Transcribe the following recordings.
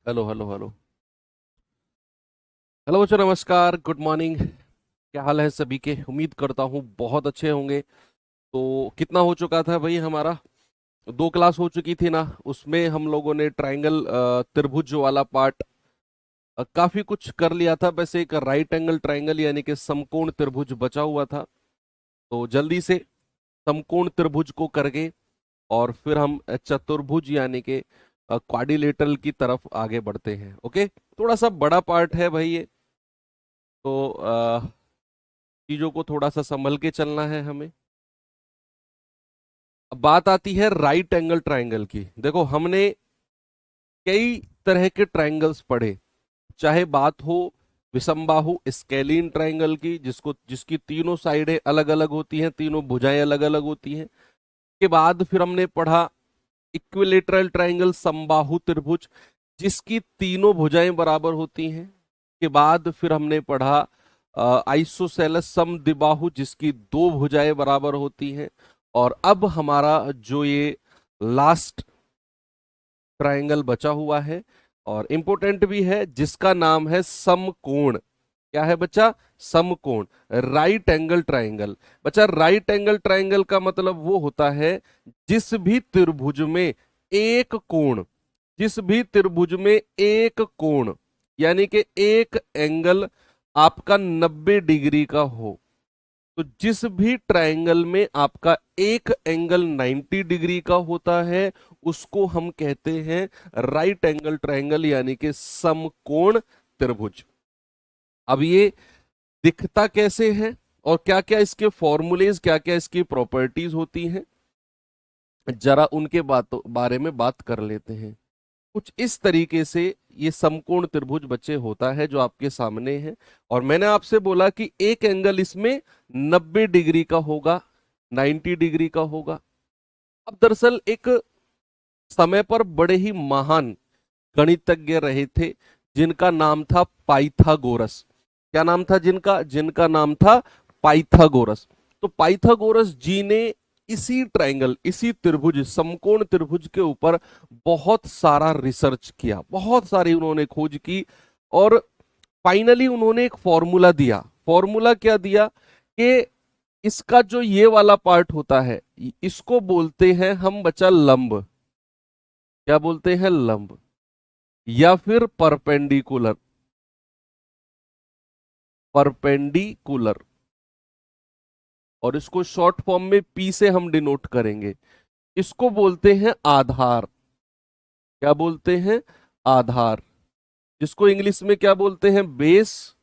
Hello hello hello. Hello बच्चों, नमस्कार, good morning. क्या हाल है सभी के? उम्मीद करता हूँ बहुत अच्छे होंगे। तो कितना हो चुका था भाई हमारा? 2 क्लास हो चुकी थी ना, उसमें हम लोगों ने ट्रायंगल त्रिभुज वाला पार्ट काफी कुछ कर लिया था। वैसे एक राइट एंगल ट्रायंगल यानी कि समकोण त्रिभुज बचा हुआ था। तो जल्दी से समकोण त्रिभुज को करके और फिर हम चतुर्भुज यानी कि क्वाड्रिलेटरल की तरफ आगे बढ़ते हैं। ओके, थोड़ा सा बड़ा पार्ट है भाई ये। तो चीजों को थोड़ा सा संभल के चलना है हमें। अब बात आती है राइट एंगल ट्रायंगल की। देखो, हमने कई तरह के ट्रायंगल्स पढ़े। चाहे बात हो विषमबाहु स्केलीन ट्रायंगल की, जिसकी तीनों साइडें अलग अलग होती हैं, तीनों भुजाएं अलग अलग होती हैं। के बाद फिर हमने पढ़ा इक्विलेटरल ट्रायंगल समबाहु त्रिभुज, जिसकी तीनों भुजाएं बराबर होती हैं। के बाद फिर हमने पढ़ा आइसोसेलेस समद्विबाहु, जिसकी दो भुजाएं बराबर होती हैं। और अब हमारा जो ये लास्ट ट्रायंगल बचा हुआ है और इंपॉर्टेंट भी है, जिसका नाम है समकोण। क्या है बच्चा? समकोण, राइट एंगल ट्रायंगल। बच्चा, राइट एंगल ट्रायंगल का मतलब वो होता है जिस भी त्रिभुज में एक कोण, जिस भी त्रिभुज में एक कोण यानी कि एक एंगल आपका 90 डिग्री का हो। तो जिस भी ट्रायंगल में आपका एक एंगल 90 डिग्री का होता है, उसको हम कहते हैं राइट एंगल ट्रायंगल यानी कि समकोण त्रिभुज। अब ये दिखता कैसे है और क्या क्या इसके फॉर्मूलेज, क्या क्या इसकी प्रॉपर्टीज होती हैं, जरा उनके बारे में बात कर लेते हैं। कुछ इस तरीके से ये समकोण त्रिभुज बच्चे होता है जो आपके सामने है। और मैंने आपसे बोला कि एक एंगल इसमें 90 डिग्री का होगा, 90 डिग्री का होगा। अब दरअसल एक समय पर बड़े ही महान गणितज्ञ रहे थे, जिनका नाम था पाइथागोरस। क्या नाम था जिनका? जिनका नाम था पाइथागोरस। तो पाइथागोरस जी ने इसी ट्रायंगल, इसी त्रिभुज, समकोण त्रिभुज के ऊपर बहुत सारा रिसर्च किया, बहुत सारी उन्होंने खोज की। और फाइनली उन्होंने एक फॉर्मूला दिया। फॉर्मूला क्या दिया कि इसका जो ये वाला पार्ट होता है, इसको बोलते हैं हम बच्चा लंब। क्या बोलते हैं? लंब, या फिर परपेंडिकुलर। परपेंडिकुलर, और इसको शॉर्ट फॉर्म में पी से हम डिनोट करेंगे। इसको बोलते हैं आधार। क्या बोलते हैं? आधार, जिसको इंग्लिश में क्या बोलते हैं? बेस।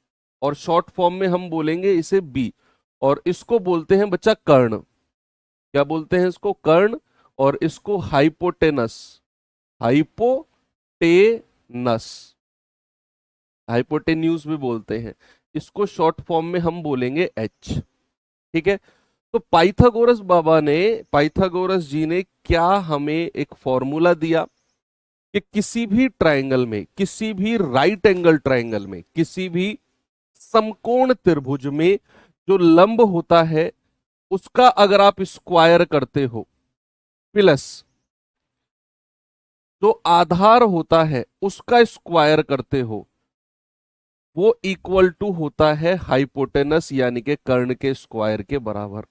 और शॉर्ट फॉर्म में हम बोलेंगे इसे बी। और इसको बोलते हैं बच्चा कर्ण। क्या बोलते हैं इसको? कर्ण। और इसको हाइपोटेनस। हाइपोटेनस, हाइपोटेन्यूज भी बोलते हैं। इसको शॉर्ट फॉर्म में हम बोलेंगे एच। ठीक है। तो पाइथागोरस बाबा ने, पाइथागोरस जी ने क्या हमें एक फॉर्मूला दिया कि किसी भी ट्रायंगल में, किसी भी राइट एंगल ट्रायंगल में, किसी भी समकोण त्रिभुज में जो लंब होता है, उसका अगर आप स्क्वायर करते हो प्लस जो आधार होता है उसका स्क्वायर करते हो, वो इक्वल टू होता है हाइपोटेनस यानी कि कर्ण के स्क्वायर के बराबर।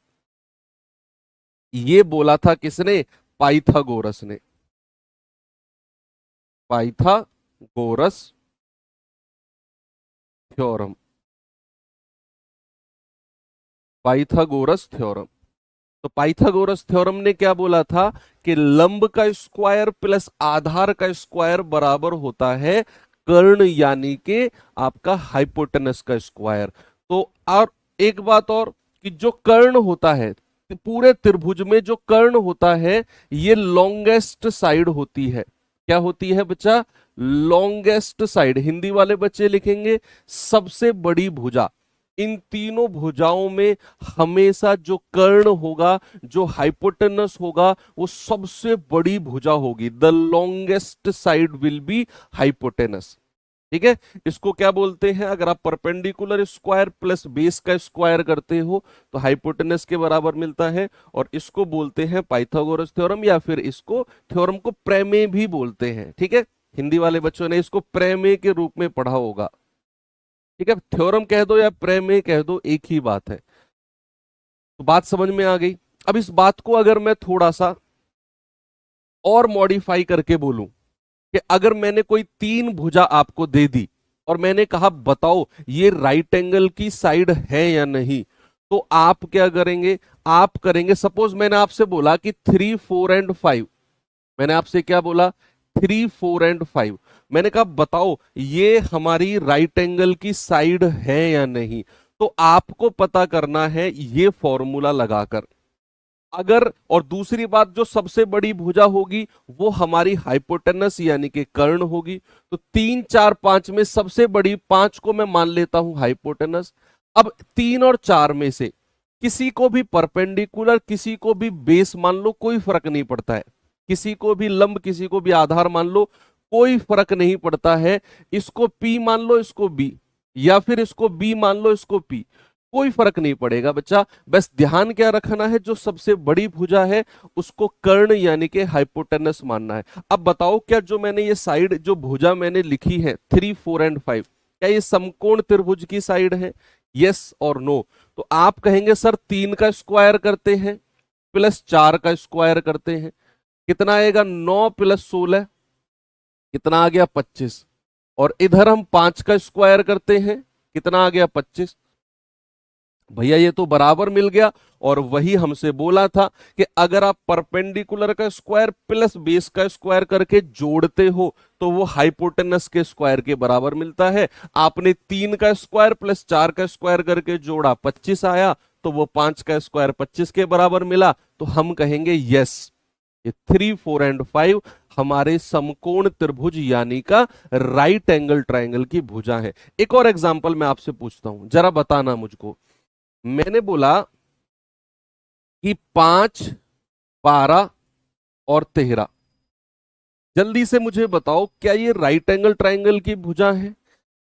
ये बोला था किसने? पाइथागोरस ने। Pythagoras theorem, Pythagoras theorem. तो पाइथागोरस थ्योरम ने क्या बोला था कि लंब का स्क्वायर प्लस आधार का स्क्वायर बराबर होता है कर्ण यानी कि आपका हाइपोटेनस का स्क्वायर। तो और एक बात और, कि जो कर्ण होता है, पूरे त्रिभुज में जो कर्ण होता है, ये लॉन्गेस्ट साइड होती है। क्या होती है बच्चा? Longest side. हिंदी वाले बच्चे लिखेंगे सबसे बड़ी भुजा। इन तीनों भुजाओं में हमेशा जो कर्ण होगा, जो हाइपोटेनस होगा, वो सबसे बड़ी भुजा होगी। The longest side will be hypotenuse. ठीक है। इसको क्या बोलते हैं? अगर आप परपेंडिकुलर स्क्वायर प्लस बेस का स्क्वायर करते हो तो हाइपोटेनस के बराबर मिलता है। और इसको बोलते हैं पाइथागोरस थ्योरम, या फिर इसको थ्योरम को प्रमेय भी बोलते हैं। ठीक है। हिंदी वाले बच्चों ने इसको प्रमेय के रूप में पढ़ा होगा। ठीक है, थ्योरम कह दो या प्रमेय कह दो, एक ही बात है। तो बात समझ में आ गई। अब इस बात को अगर मैं थोड़ा सा और मॉडिफाई करके बोलूं कि अगर मैंने कोई तीन भुजा आपको दे दी और मैंने कहा बताओ ये राइट एंगल की साइड है या नहीं, तो आप क्या करेंगे? आप करेंगे, सपोज मैंने आपसे बोला कि 3, 4 एंड 5, मैंने आपसे क्या बोला? 3, 4 एंड 5। मैंने कहा बताओ ये हमारी राइट एंगल की साइड है या नहीं। तो आपको पता करना है ये फॉर्मूला लगाकर। अगर, और दूसरी बात, जो सबसे बड़ी भुजा होगी वो हमारी हाइपोटेनस यानी कि कर्ण होगी। तो 3, 4, 5 में सबसे बड़ी 5 को मैं मान लेता हूं हाइपोटेनस। अब 3 और 4 में से किसी को भी परपेंडिकुलर, किसी को भी बेस मान लो, कोई फर्क नहीं पड़ता है। किसी को भी लंब, किसी को भी आधार मान लो, कोई फर्क नहीं पड़ता है। इसको P मान लो, इसको B, या फिर इसको B मान लो, इसको P, कोई फर्क नहीं पड़ेगा बच्चा। बस ध्यान क्या रखना है, जो सबसे बड़ी भुजा है उसको कर्ण यानी कि हाइपोटेनस मानना है। अब बताओ क्या जो मैंने ये साइड, जो भुजा मैंने लिखी है 3, 4 एंड 5, क्या ये समकोण त्रिभुज की साइड है? यस और नो? तो आप कहेंगे सर 3 का स्क्वायर करते हैं प्लस 4 का स्क्वायर करते हैं, कितना आएगा? 9 प्लस 16, कितना आ गया? 25। और इधर हम 5 का स्क्वायर करते हैं, कितना आ गया? 25। भैया ये तो बराबर मिल गया। और वही हमसे बोला था कि अगर आप परपेंडिकुलर का स्क्वायर प्लस बेस का स्क्वायर करके जोड़ते हो तो वो हाइपोटेनस के स्क्वायर के बराबर मिलता है। आपने 3 का स्क्वायर प्लस 4 का स्क्वायर करके जोड़ा, 25 आया, तो वो 5 का स्क्वायर 25 के बराबर मिला। तो हम कहेंगे यस, ये 3, 4 एंड 5 हमारे समकोण त्रिभुज यानी का राइट एंगल ट्राइंगल की भुजा है। एक और एग्जांपल मैं आपसे पूछता हूं, जरा बताना मुझको। मैंने बोला कि 5, 12 और 13, जल्दी से मुझे बताओ क्या ये राइट एंगल ट्राइंगल की भुजा है?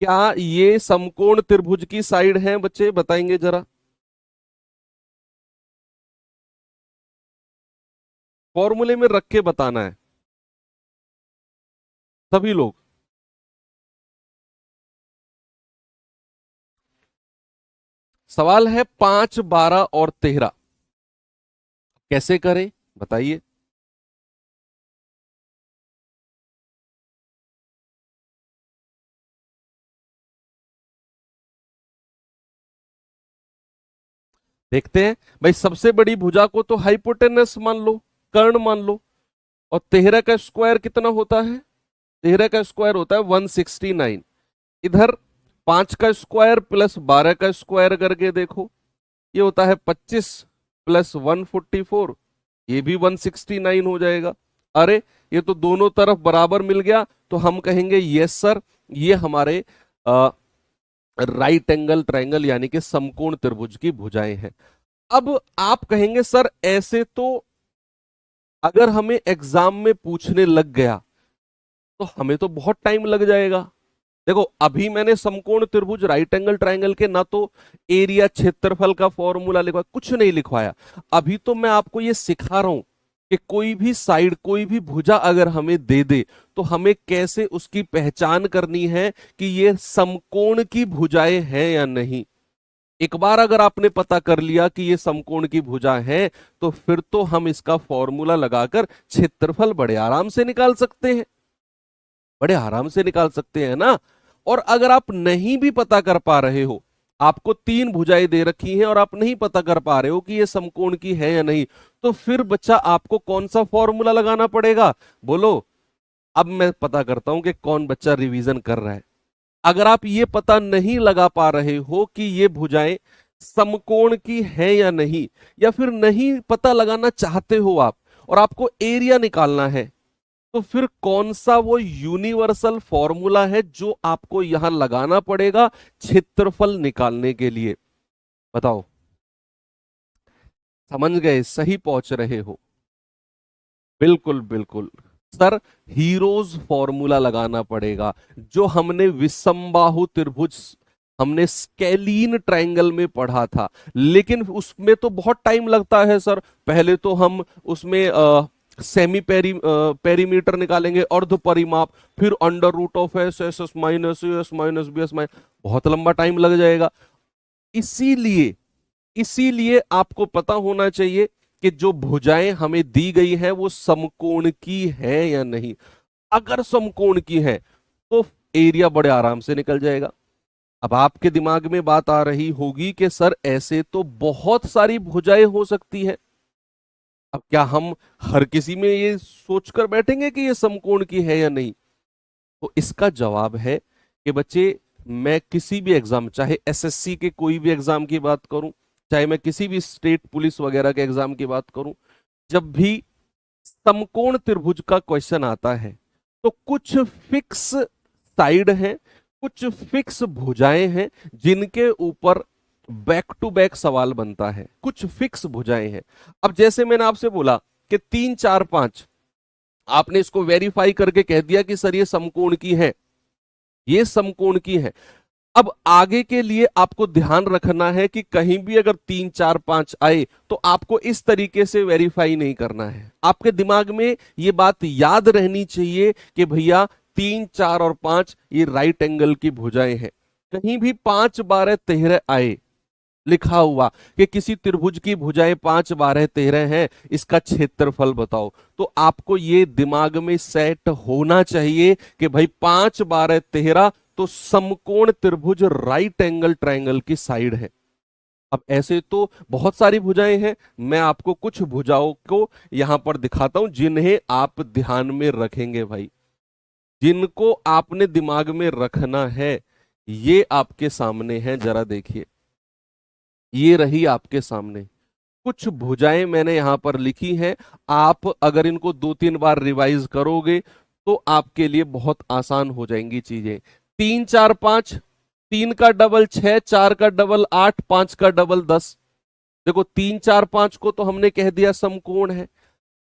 क्या ये समकोण त्रिभुज की साइड है? बच्चे बताएंगे जरा, फॉर्मूले में रख के बताना है सभी लोग। सवाल है 5, 12 और 13 कैसे करें, बताइए। देखते हैं भाई, सबसे बड़ी भुजा को तो हाइपोटेनस मान लो, कर्ण मान लो। और 13 का स्क्वायर कितना होता है? 13 का स्क्वायर होता है 169। इधर 5 का स्क्वायर प्लस 12 का स्क्वायर करके देखो, ये होता है 25 प्लस 144, ये भी 169 हो जाएगा। अरे ये तो दोनों तरफ बराबर मिल गया। तो हम कहेंगे यस सर, ये हमारे राइट एंगल ट्रायंगल यानी कि समकोण त्रिभुज की भुजाएं हैं। अब आप कहेंगे सर ऐसे तो अगर हमें एग्जाम में पूछने लग गया तो हमें तो बहुत टाइम लग जाएगा। देखो अभी मैंने समकोण त्रिभुज राइट एंगल ट्रायंगल के ना तो एरिया क्षेत्रफल का फॉर्मूला लिखवाया, कुछ नहीं लिखवाया। अभी तो मैं आपको ये सिखा रहा हूं कि कोई भी साइड, कोई भी भुजा अगर हमें दे दे तो हमें कैसे उसकी पहचान करनी है कि ये समकोण की भुजाएं हैं या नहीं। एक बार अगर आपने पता कर लिया कि ये समकोण की भुजा है तो फिर तो हम इसका फॉर्मूला लगाकर क्षेत्रफल बड़े आराम से निकाल सकते हैं, बड़े आराम से निकाल सकते हैं ना। और अगर आप नहीं भी पता कर पा रहे हो, आपको तीन भुजाएं दे रखी हैं और आप नहीं पता कर पा रहे हो कि ये समकोण की है या नहीं, तो फिर बच्चा आपको कौन सा फॉर्मूला लगाना पड़ेगा? बोलो। अब मैं पता करता हूं कि कौन बच्चा रिवीजन कर रहा है। अगर आप ये पता नहीं लगा पा रहे हो कि ये भुजाएं समकोण की है या नहीं, या फिर नहीं पता लगाना चाहते हो आप और आपको एरिया निकालना है, तो फिर कौन सा वो यूनिवर्सल फॉर्मूला है जो आपको यहां लगाना पड़ेगा क्षेत्रफल निकालने के लिए? बताओ, समझ गए? सही पहुंच रहे हो? बिल्कुल बिल्कुल सर, हीरोज फॉर्मूला लगाना पड़ेगा। जो हमने विषमबाहु त्रिभुज, हमने स्केलीन ट्रायंगल में पढ़ा था, लेकिन उसमें तो बहुत टाइम लगता है सर। पहले तो हम उसमें सेमी पेरीमीटर निकालेंगे, अर्ध परिमाप, फिर under root of S, S S minus S minus B S minus, बहुत लंबा टाइम लग जाएगा। इसीलिए इसीलिए आपको पता होना चाहिए कि जो भुजाएं हमें दी गई है वो समकोण की है या नहीं। अगर समकोण की है तो एरिया बड़े आराम से निकल जाएगा। अब आपके दिमाग में बात आ रही होगी कि सर ऐसे तो बहुत सारी भुजाएं हो सकती है, अब क्या हम हर किसी में ये सोचकर बैठेंगे कि ये समकोण की है या नहीं? तो इसका जवाब है कि बच्चे, मैं किसी भी एग्जाम, चाहे एसएससी के कोई भी एग्जाम की बात करूं, चाहे मैं किसी भी स्टेट पुलिस वगैरह के एग्जाम की बात करूं, जब भी समकोण त्रिभुज का क्वेश्चन आता है तो कुछ फिक्स साइड है, कुछ फिक्स भुजाएं हैं जिनके ऊपर बैक टू बैक सवाल बनता है, कुछ फिक्स भुजाएं हैं। अब जैसे मैंने आपसे बोला कि 3 4 5, आपने इसको वेरीफाई करके कह दिया कि सर ये समकोण की है, ये समकोण की है। अब आगे के लिए आपको ध्यान रखना है कि कहीं भी अगर 3 4 5 आए तो आपको इस तरीके से वेरीफाई नहीं करना है। आपके दिमाग में ये बात याद रहनी चाहिए कि भैया 3 4 और 5 ये राइट एंगल की भुजाएं हैं। कहीं भी 5 12 13 आए लिखा हुआ कि किसी त्रिभुज की भुजाएं 5 12 13 हैं, इसका क्षेत्रफल बताओ, तो आपको ये दिमाग में सेट होना चाहिए कि भाई 5 12 13 तो समकोण त्रिभुज राइट एंगल ट्रायंगल की साइड है। अब ऐसे तो बहुत सारी भुजाएं हैं, मैं आपको कुछ भुजाओं को यहां पर दिखाता हूं जिन्हें आप ध्यान में रखेंगे भाई, जिनको आपने दिमाग में रखना है। ये आपके सामने है, जरा देखिए, ये रही आपके सामने कुछ भुजाएं मैंने यहां पर लिखी हैं। आप अगर इनको 2 3 बार रिवाइज करोगे तो आपके लिए बहुत आसान हो जाएंगी चीजें। 3 4 5, 3 का डबल 6, 4 का डबल 8, 5 का डबल 10। देखो 3 4 5 को तो हमने कह दिया समकोण है।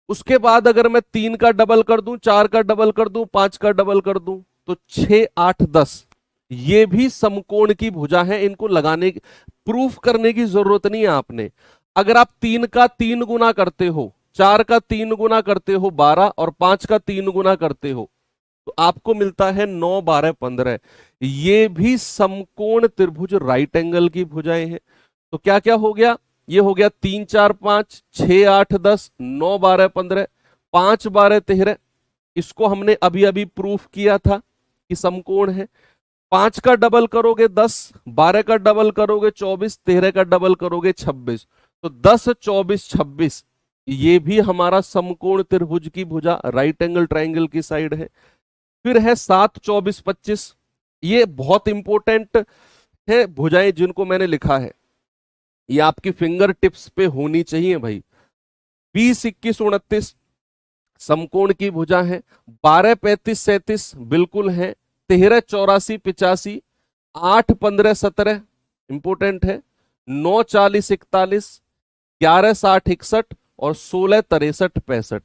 उसके बाद अगर मैं 3 का डबल कर दूं, 4 का डबल कर दूं, 5 का डबल कर दूं, तो 6 8 10 ये भी समकोण की भुजा है। इनको लगाने प्रूफ करने की जरूरत नहीं है आपने। अगर आप 3 का 3 गुना करते हो, 4 का 3 गुना करते हो 12, और 5 का 3 गुना करते हो तो आपको मिलता है 9 12 15। ये भी समकोण त्रिभुज राइट एंगल की भुजाएं हैं। तो क्या क्या हो गया? ये हो गया 3 4 5, 6 8 10, 9 12 15, 5 12 13। इसको हमने अभी अभी प्रूफ किया था कि समकोण है। 5 का डबल करोगे 10, 12 का डबल करोगे 24, 13 का डबल करोगे 26, तो 10 24 26 ये भी हमारा समकोण त्रिभुज की भुजा राइट एंगल ट्रायंगल की साइड है। फिर है 7 24 25, ये बहुत इंपॉर्टेंट है भुजाएं जिनको मैंने लिखा है, ये आपकी फिंगर टिप्स पे होनी चाहिए भाई। 20 21 29 समकोण की भुजा है। 12 35 37 बिल्कुल है। 13 84 85, 8 15 17 इंपोर्टेंट है। 9 40 41, 11 60 61 और 16 63 65,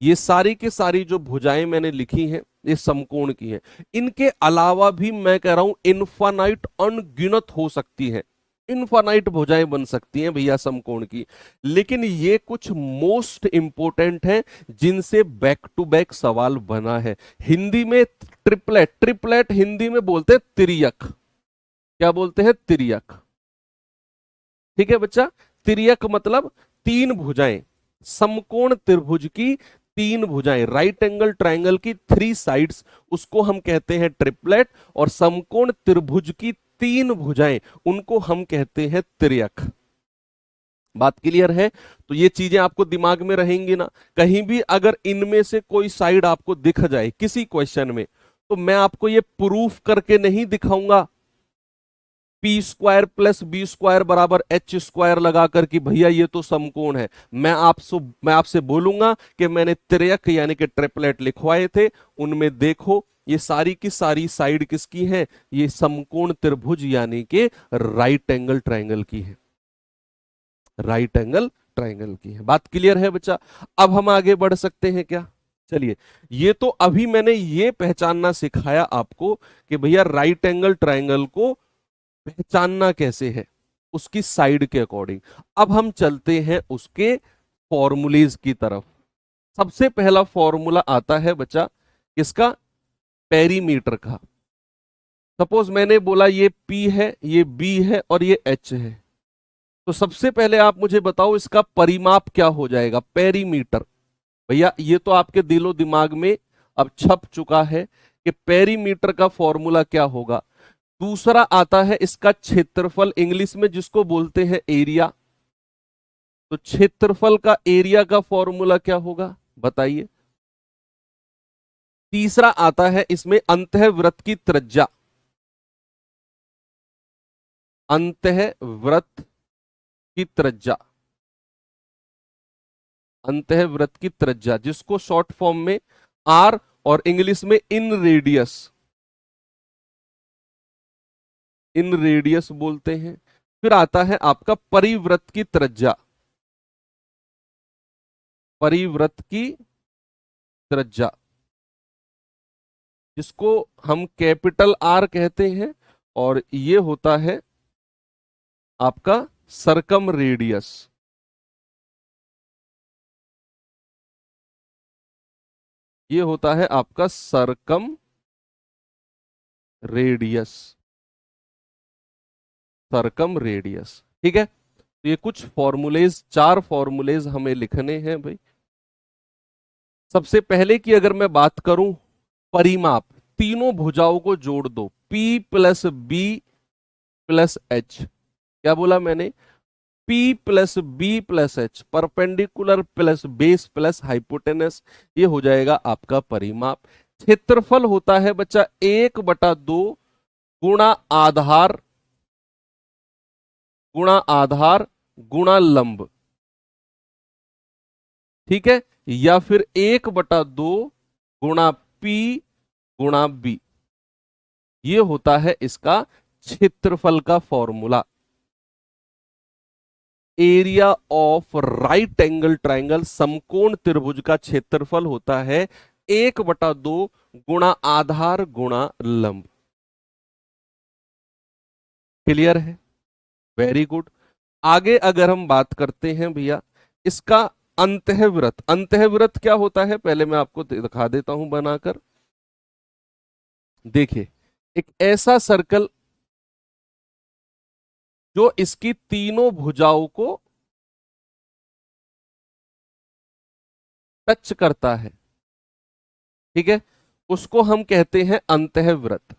ये सारी की सारी जो भुजाएं मैंने लिखी हैं ये समकोण की हैं। इनके अलावा भी मैं कह रहा हूं इनफानाइट अनगिनत हो सकती है, इनफानाइट भुजाएं बन सकती हैं भैया समकोण की, लेकिन ये कुछ मोस्ट इंपोर्टेंट हैं जिनसे बैक टू बैक सवाल बना है। हिंदी में ट्रिपलेट, ट्रिपलेट हिंदी में बोलते हैं तिर्यक। क्या बोलते हैं? तिर्यक। ठीक है बच्चा, तिर्यक मतलब 3 भुजाएं, समकोण त्रिभुज की 3 भुजाएं, राइट एंगल ट्रायंगल की 3 साइड्स, उसको हम कहते हैं ट्रिपलेट। और समकोण त्रिभुज की 3 भुजाएं, उनको हम कहते हैं तिर्यक। बात क्लियर है? तो ये चीजें आपको दिमाग में रहेंगी ना। कहीं भी अगर इनमें से कोई साइड आपको दिख जाए किसी क्वेश्चन में, तो मैं आपको ये प्रूफ करके नहीं दिखाऊंगा P square plus B square बराबर एच स्क्वायर लगाकर कि भैया ये तो समकोण है। मैं आपसे बोलूंगा कि मैंने तिर्यक यानी कि ट्रिपलेट लिखवाए थे, उनमें देखो ये सारी की सारी साइड किसकी है? ये समकोण त्रिभुज यानी कि राइट एंगल ट्रायंगल की है, राइट एंगल ट्रायंगल की है। बात क्लियर है बच्चा? अब हम आगे बढ़ सकते हैं क्या? चलिए, ये तो अभी मैंने ये पहचानना सिखाया आपको कि भैया राइट एंगल ट्रायंगल को पहचानना कैसे है, उसकी साइड के अकॉर्डिंग। अब हम चलते हैं उसके फॉर्मूलेज की तरफ। सबसे पहला फॉर्मूला आता है बच्चा किसका, पेरीमीटर का। सपोज मैंने बोला ये P है, ये B है और ये H है, तो सबसे पहले आप मुझे बताओ इसका परिमाप क्या हो जाएगा, पेरीमीटर। भैया ये तो आपके दिलो दिमाग में अब छप चुका है कि पेरीमीटर का फॉर्मूला क्या होगा। दूसरा आता है इसका क्षेत्रफल, इंग्लिश में जिसको बोलते हैं एरिया। तो क्षेत्रफल का एरिया का फॉर्मूला क्या होगा बताइए। तीसरा आता है इसमें अंतःवृत्त की त्रिज्या, अंतःवृत्त की त्रिज्या, अंतःवृत्त की त्रिज्या जिसको शॉर्ट फॉर्म में आर और इंग्लिश में इन रेडियस बोलते हैं। फिर आता है आपका परिवृत्त की त्रिज्या, परिवृत्त की त्रिज्या जिसको हम कैपिटल आर कहते हैं, और ये होता है आपका सरकम रेडियस। ये होता है आपका सरकम रेडियस, सरकम रेडियस। ठीक है, तो ये कुछ फॉर्मूलेज, 4 फॉर्मूलेज हमें लिखने हैं भाई। सबसे पहले की अगर मैं बात करूं, परिमाप, तीनों भुजाओं को जोड़ दो, P plus B plus H। क्या बोला मैंने, P plus B plus H, perpendicular plus base plus hypotenuse, ये हो जाएगा आपका परिमाप। क्षेत्रफल होता है बच्चा 1/2 गुणा आधार गुणा आधार गुणा लंब। ठीक है, या फिर 1/2 गुणा P गुणा B, ये होता है इसका क्षेत्रफल का formula. Area of right angle triangle, समकोण त्रिभुज का क्षेत्रफल होता है 1/2 गुणा आधार गुणा लंब। क्लियर है, वेरी गुड। आगे अगर हम बात करते हैं भैया इसका अंतःवृत्त, अंतःवृत्त क्या होता है पहले मैं आपको दिखा देता हूं बनाकर। देखिए, एक ऐसा सर्कल जो इसकी तीनों भुजाओं को टच करता है, ठीक है, उसको हम कहते हैं अंतःवृत्त।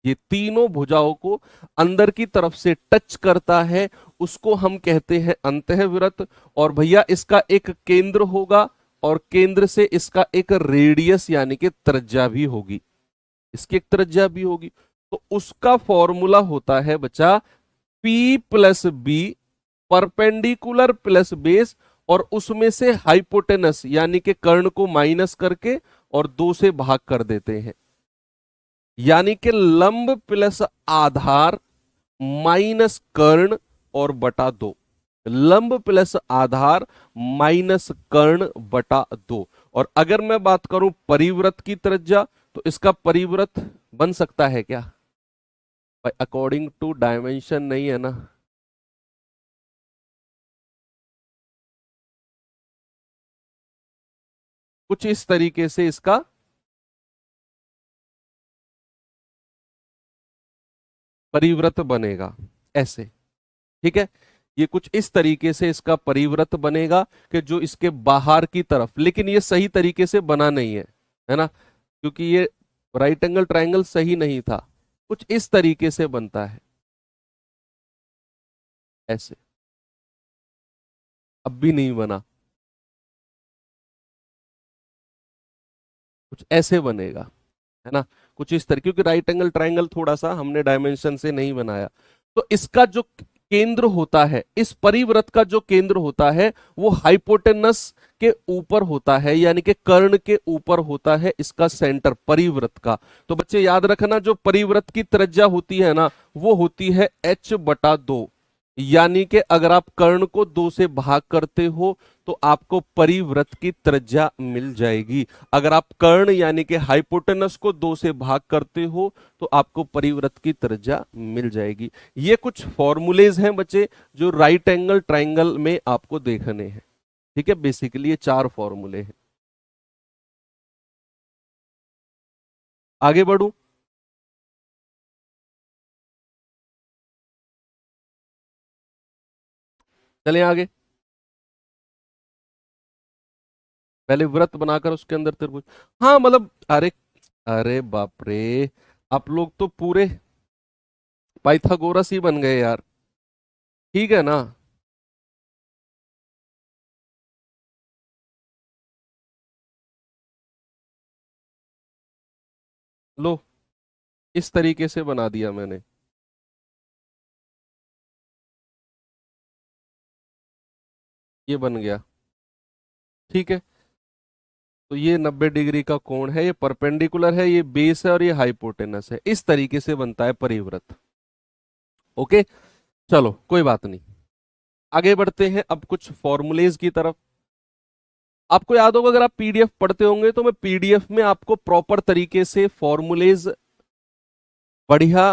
ये तीनों भुजाओं को अंदर की तरफ से टच करता है, उसको हम कहते हैं अंतःवृत्त। और भैया इसका एक केंद्र होगा और केंद्र से इसका एक रेडियस यानी कि त्रिज्या भी होगी, इसकी एक त्रिज्या भी होगी। तो उसका फॉर्मूला होता है बच्चा P plus B, perpendicular plus base, और उसमें से हाइपोटेनस यानी कि कर्ण को माइनस करके और 2 से भाग कर देते हैं, यानी कि लंब प्लस आधार माइनस कर्ण और बटा 2, लंब प्लस आधार माइनस कर्ण बटा 2। और अगर मैं बात करूं परिवृत्त की त्रिज्या, तो इसका परिवृत्त बन सकता है क्या भाई, अकॉर्डिंग टू डायमेंशन नहीं है ना, कुछ इस तरीके से इसका परिवृत्त बनेगा, ऐसे। ठीक है, ये कुछ इस तरीके से इसका परिवृत्त बनेगा कि जो इसके बाहर की तरफ, लेकिन ये सही तरीके से बना नहीं है ना, क्योंकि ये राइट एंगल ट्रायंगल सही नहीं था, कुछ इस तरीके से बनता है ऐसे। अब भी नहीं बना, कुछ ऐसे बनेगा, है ना, कुछ इस तरीके, क्योंकि राइट एंगल ट्रायंगल थोड़ा सा हमने डायमेंशन से नहीं बनाया। तो इसका जो केंद्र होता है, इस परिवृत्त का जो केंद्र होता है वो हाइपोटेनस के ऊपर होता है, यानी कि कर्ण के ऊपर होता है इसका सेंटर परिवृत्त का। तो बच्चे याद रखना, जो परिवृत्त की त्रिज्या होती है ना, वो होती है h/2, यानी कि अगर आप कर्ण को 2 से भाग करते हो तो आपको परिवृत्त की त्रिज्या मिल जाएगी। अगर आप कर्ण यानी कि हाइपोटेनस को 2 से भाग करते हो तो आपको परिवृत्त की त्रिज्या मिल जाएगी। ये कुछ फॉर्मूलेज हैं बच्चे जो राइट एंगल ट्रायंगल में आपको देखने हैं। ठीक है, बेसिकली ये 4 फॉर्मूले हैं। आगे बढ़ू? चलें आगे। पहले वृत्त बनाकर उसके अंदर त्रिभुज। हाँ मतलब अरे, अरे बाप रे, आप लोग तो पूरे पाइथागोरस ही बन गए यार। ठीक है ना? लो, इस तरीके से बना दिया मैंने। ये बन गया। ठीक है, तो ये 90 डिग्री का कोण है, ये परपेंडिकुलर है, ये बेस है और ये हाइपोटेनस है। इस तरीके से बनता है परिवृत्त। ओके, चलो कोई बात नहीं। आगे बढ़ते हैं अब कुछ फॉर्मूलेज की तरफ। आपको याद होगा, अगर आप पीडीएफ पढ़ते होंगे तो मैं पीडीएफ में आपको प्रॉपर तरीके से फॉर्मूलेज बढ़िया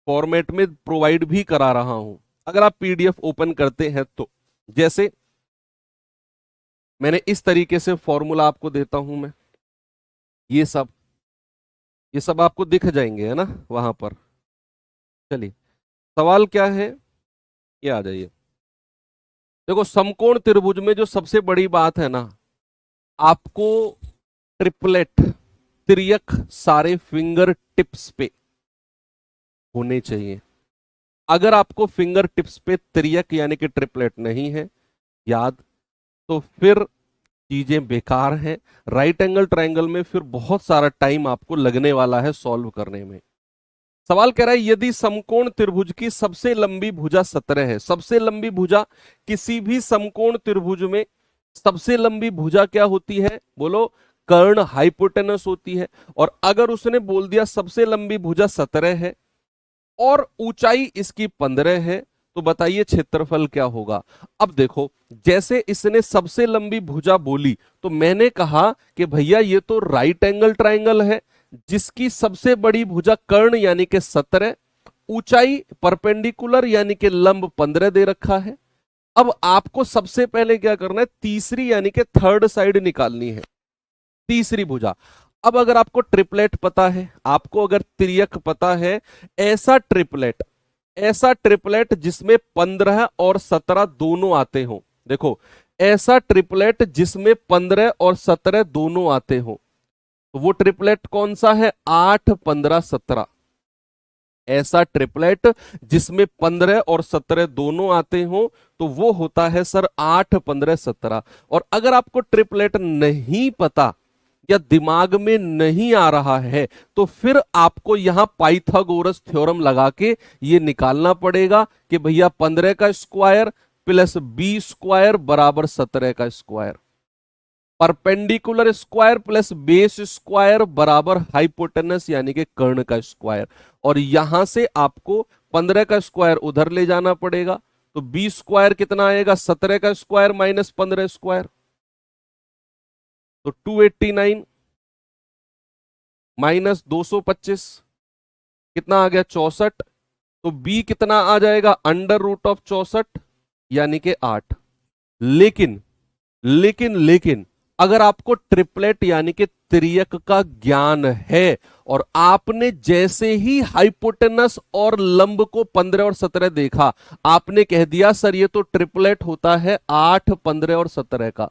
फॉर्मेट में प्रोवाइड भी करा रहा हूं, अगर आप पीडीएफ ओपन करते हैं तो। जैसे मैंने इस तरीके से फॉर्मूला आपको देता हूं मैं, ये सब, ये सब आपको दिख जाएंगे है ना वहां पर। चलिए, सवाल क्या है, ये आ जाइए। देखो, समकोण त्रिभुज में जो सबसे बड़ी बात है ना, आपको ट्रिपलेट, त्रियक सारे फिंगर टिप्स पे होने चाहिए। अगर आपको फिंगर टिप्स पे त्रियक यानी कि ट्रिपलेट नहीं है याद, तो फिर चीजें बेकार हैं। राइट एंगल ट्रायंगल में फिर बहुत सारा टाइम आपको लगने वाला है सॉल्व करने में। सवाल कह रहा है, यदि समकोण त्रिभुज की सबसे लंबी भुजा 17 है। सबसे लंबी भुजा, किसी भी समकोण त्रिभुज में सबसे लंबी भुजा क्या होती है, बोलो? कर्ण, हाइपोटेनस होती है। और अगर उसने बोल दिया सबसे लंबी भुजा 17 है और ऊंचाई इसकी 15 है, तो बताइए क्षेत्रफल क्या होगा। अब देखो, जैसे इसने सबसे लंबी भुजा बोली, तो मैंने कहा कि भैया ये तो राइट एंगल ट्राइंगल है, जिसकी सबसे बड़ी भुजा कर्ण यानी कि 17, ऊंचाई परपेंडिकुलर यानी कि लंब 15 दे रखा है। अब आपको सबसे पहले क्या करना है, तीसरी यानी कि थर्ड साइड निकालनी है, तीसरी भुजा। अब अगर आपको ट्रिपलेट पता है, आपको अगर त्रियक पता है, ऐसा ट्रिपलेट, ऐसा ट्रिपलेट जिसमें 15 और 17 दोनों आते हो। देखो, ऐसा ट्रिपलेट जिसमें 15 और 17 दोनों आते हो, तो वो ट्रिपलेट कौन सा है? 8, 15, 17। ऐसा ट्रिपलेट जिसमें 15 और 17 दोनों आते हो, तो वो होता है सर 8, 15, 17। और अगर आपको ट्रिपलेट नहीं पता या दिमाग में नहीं आ रहा है, तो फिर आपको यहां पाइथागोरस थ्योरम लगा के ये निकालना पड़ेगा कि भैया 15 का स्क्वायर प्लस बी स्क्वायर बराबर 17 का square, perpendicular square plus base square बराबर हाइपोटेनस यानी कि कर्ण का स्क्वायर। और यहां से आपको 15 का स्क्वायर उधर ले जाना पड़ेगा, तो बी स्क्वायर कितना आएगा? 17 का स्क्वायर माइनस 15 स्क्वायर, तो 289 माइनस 225 कितना आ गया? 64। तो बी कितना आ जाएगा? अंडर रूट ऑफ 64 यानी कि 8। लेकिन लेकिन अगर आपको ट्रिपलेट यानी कि त्रियक का ज्ञान है, और आपने जैसे ही हाइपोटेनस और लंब को 15 और 17 देखा, आपने कह दिया सर ये तो ट्रिपलेट होता है 8, 15 और 17 का।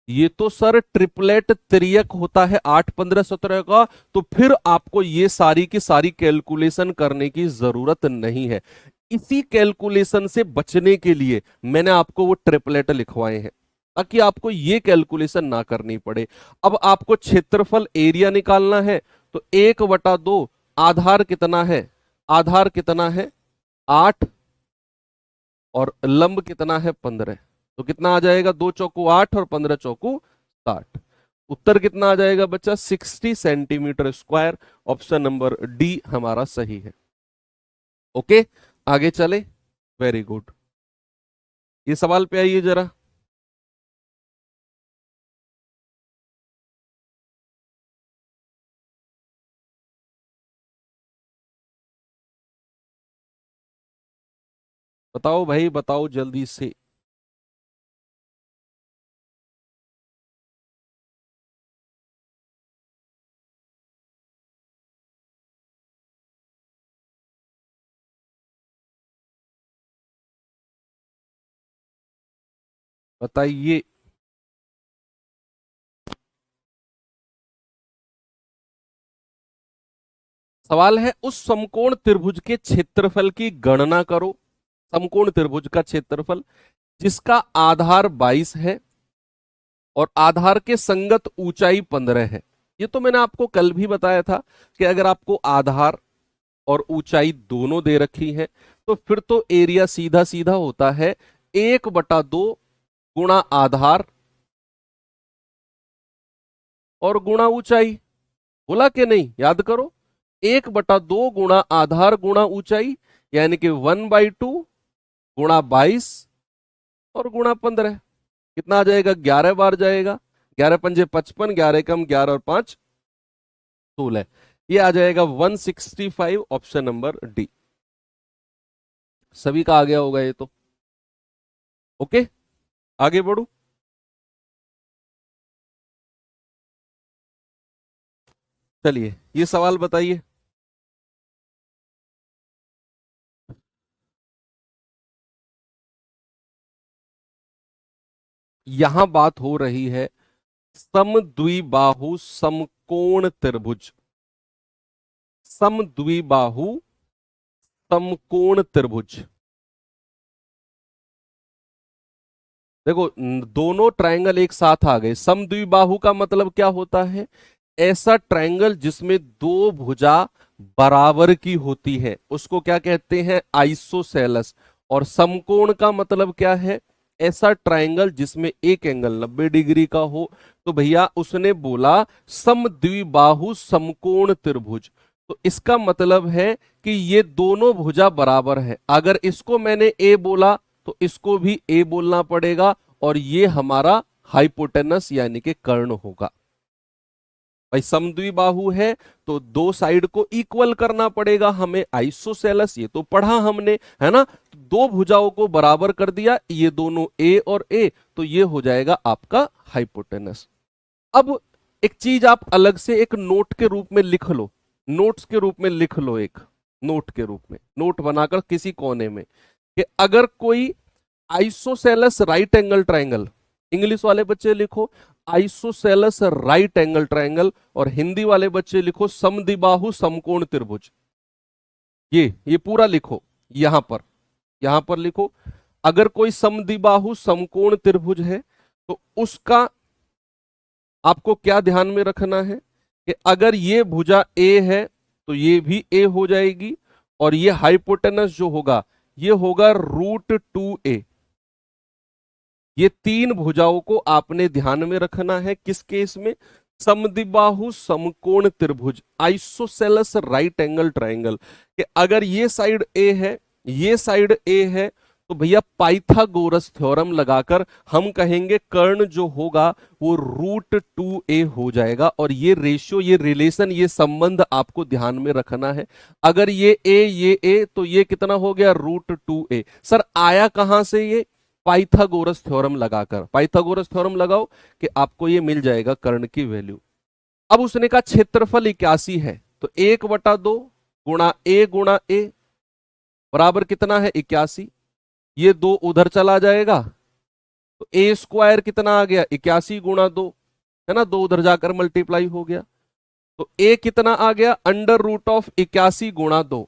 ये तो सर ट्रिपलेट त्रियक होता है 8, 15, 17 का। तो फिर आपको ये सारी की सारी कैलकुलेशन करने की जरूरत नहीं है। इसी कैलकुलेशन से बचने के लिए मैंने आपको वो ट्रिपलेट लिखवाए हैं, ताकि आपको ये कैलकुलेशन ना करनी पड़े। अब आपको क्षेत्रफल एरिया निकालना है, तो 1/2, आधार कितना है? आधार कितना है? 8, और लंब कितना है? 15। तो कितना आ जाएगा? 2 चौकू 8 और 15 चौकू 60। उत्तर कितना आ जाएगा बच्चा? 60 centimetre square. Option number D हमारा सही है। ओके, आगे चले। Very good. ये सवाल पे आइए जरा। बताओ भाई, बताओ जल्दी से। बताइए। सवाल है उस समकोण त्रिभुज के क्षेत्रफल की गणना करो। समकोण त्रिभुज का क्षेत्रफल जिसका आधार 22 है और आधार के संगत ऊंचाई 15 है। ये तो मैंने आपको कल भी बताया था कि अगर आपको आधार और ऊंचाई दोनों दे रखी है तो फिर तो एरिया सीधा सीधा होता है 1/2 गुणा आधार और गुणा ऊंचाई। बोला कि नहीं, याद करो। 1/2 गुणा आधार गुणा ऊंचाई, यानी कि 1/2 गुणा 22 और गुणा 15। कितना आ जाएगा? 11 बार जाएगा। 11 पंजे 55, 11 कम 11 और 5 16। ये आ जाएगा 165, ऑप्शन नंबर डी। सभी का आ गया होगा ये तो। ओके, आगे बढ़ू। चलिए ये सवाल बताइए। यहां बात हो रही है समद्विबाहु समकोण त्रिभुज। समद्विबाहु समकोण त्रिभुज। देखो दोनों ट्रायंगल एक साथ आ गए। समद्विबाहु का मतलब क्या होता है? ऐसा ट्रायंगल जिसमें दो भुजा बराबर की होती है उसको क्या कहते हैं? आइसोसेलस। और समकोण का मतलब क्या है? ऐसा ट्रायंगल जिसमें एक एंगल 90 डिग्री का हो। तो भैया उसने बोला समद्विबाहु समकोण त्रिभुज, तो इसका मतलब है कि ये दोनों भुजा बराबर है। अगर इसको मैंने ए बोला तो इसको भी ए बोलना पड़ेगा, और ये हमारा हाइपोटेनस यानी कि कर्ण होगा। भाई समद्विबाहु है तो दो साइड को इक्वल करना पड़ेगा हमें, आइसोसेलस, ये तो पढ़ा हमने, है ना। तो दो भुजाओं को बराबर कर दिया, ये दोनों ए और ए, तो ये हो जाएगा आपका हाइपोटेनस। अब एक चीज आप अलग से एक नोट के रूप में लिख लो। नोट्स के रूप में लिख लो, एक नोट के रूप में, नोट बनाकर किसी कोने में, कि अगर कोई isosceles right angle triangle, English वाले बच्चे लिखो आइसोसेलस राइट एंगल ट्रायंगल, और हिंदी वाले बच्चे लिखो समद्विबाहु समकोण त्रिभुज। ये पूरा लिखो। यहां पर लिखो, अगर कोई समद्विबाहु समकोण त्रिभुज है तो उसका आपको क्या ध्यान में रखना है कि अगर ये भुजा ए है तो ये भी ए हो जाएगी, और ये हाइपोटेनस जो होगा ये होगा √2a। ये तीन भुजाओं को आपने ध्यान में रखना है। किस केस में? समद्विबाहु समकोण त्रिभुज, आइसोसेलस राइट एंगल ट्रायंगल, कि अगर ये साइड ए है, ये साइड ए है, तो भैया पाइथागोरस थ्योरम लगाकर हम कहेंगे कर्ण जो होगा वो √2a हो जाएगा। और ये रेशियो, ये रिलेशन, ये संबंध आपको ध्यान में रखना है। अगर ये ए तो ये कितना हो गया? √2a। सर आया कहां से? ये पाइथागोरस थ्योरम लगाकर, पाइथागोरस थ्योरम लगाओ कि आपको ये मिल जाएगा कर्ण की वैल्यू। अब उसने कहा क्षेत्रफल 81 है, तो 1/2 गुणा ए बराबर कितना है? 81। ये दो उधर चला जाएगा तो ए स्क्वायर कितना आ गया? 81 गुणा 2, है ना, दो उधर जाकर मल्टीप्लाई हो गया। तो ए कितना आ गया? √81 गुणा 2।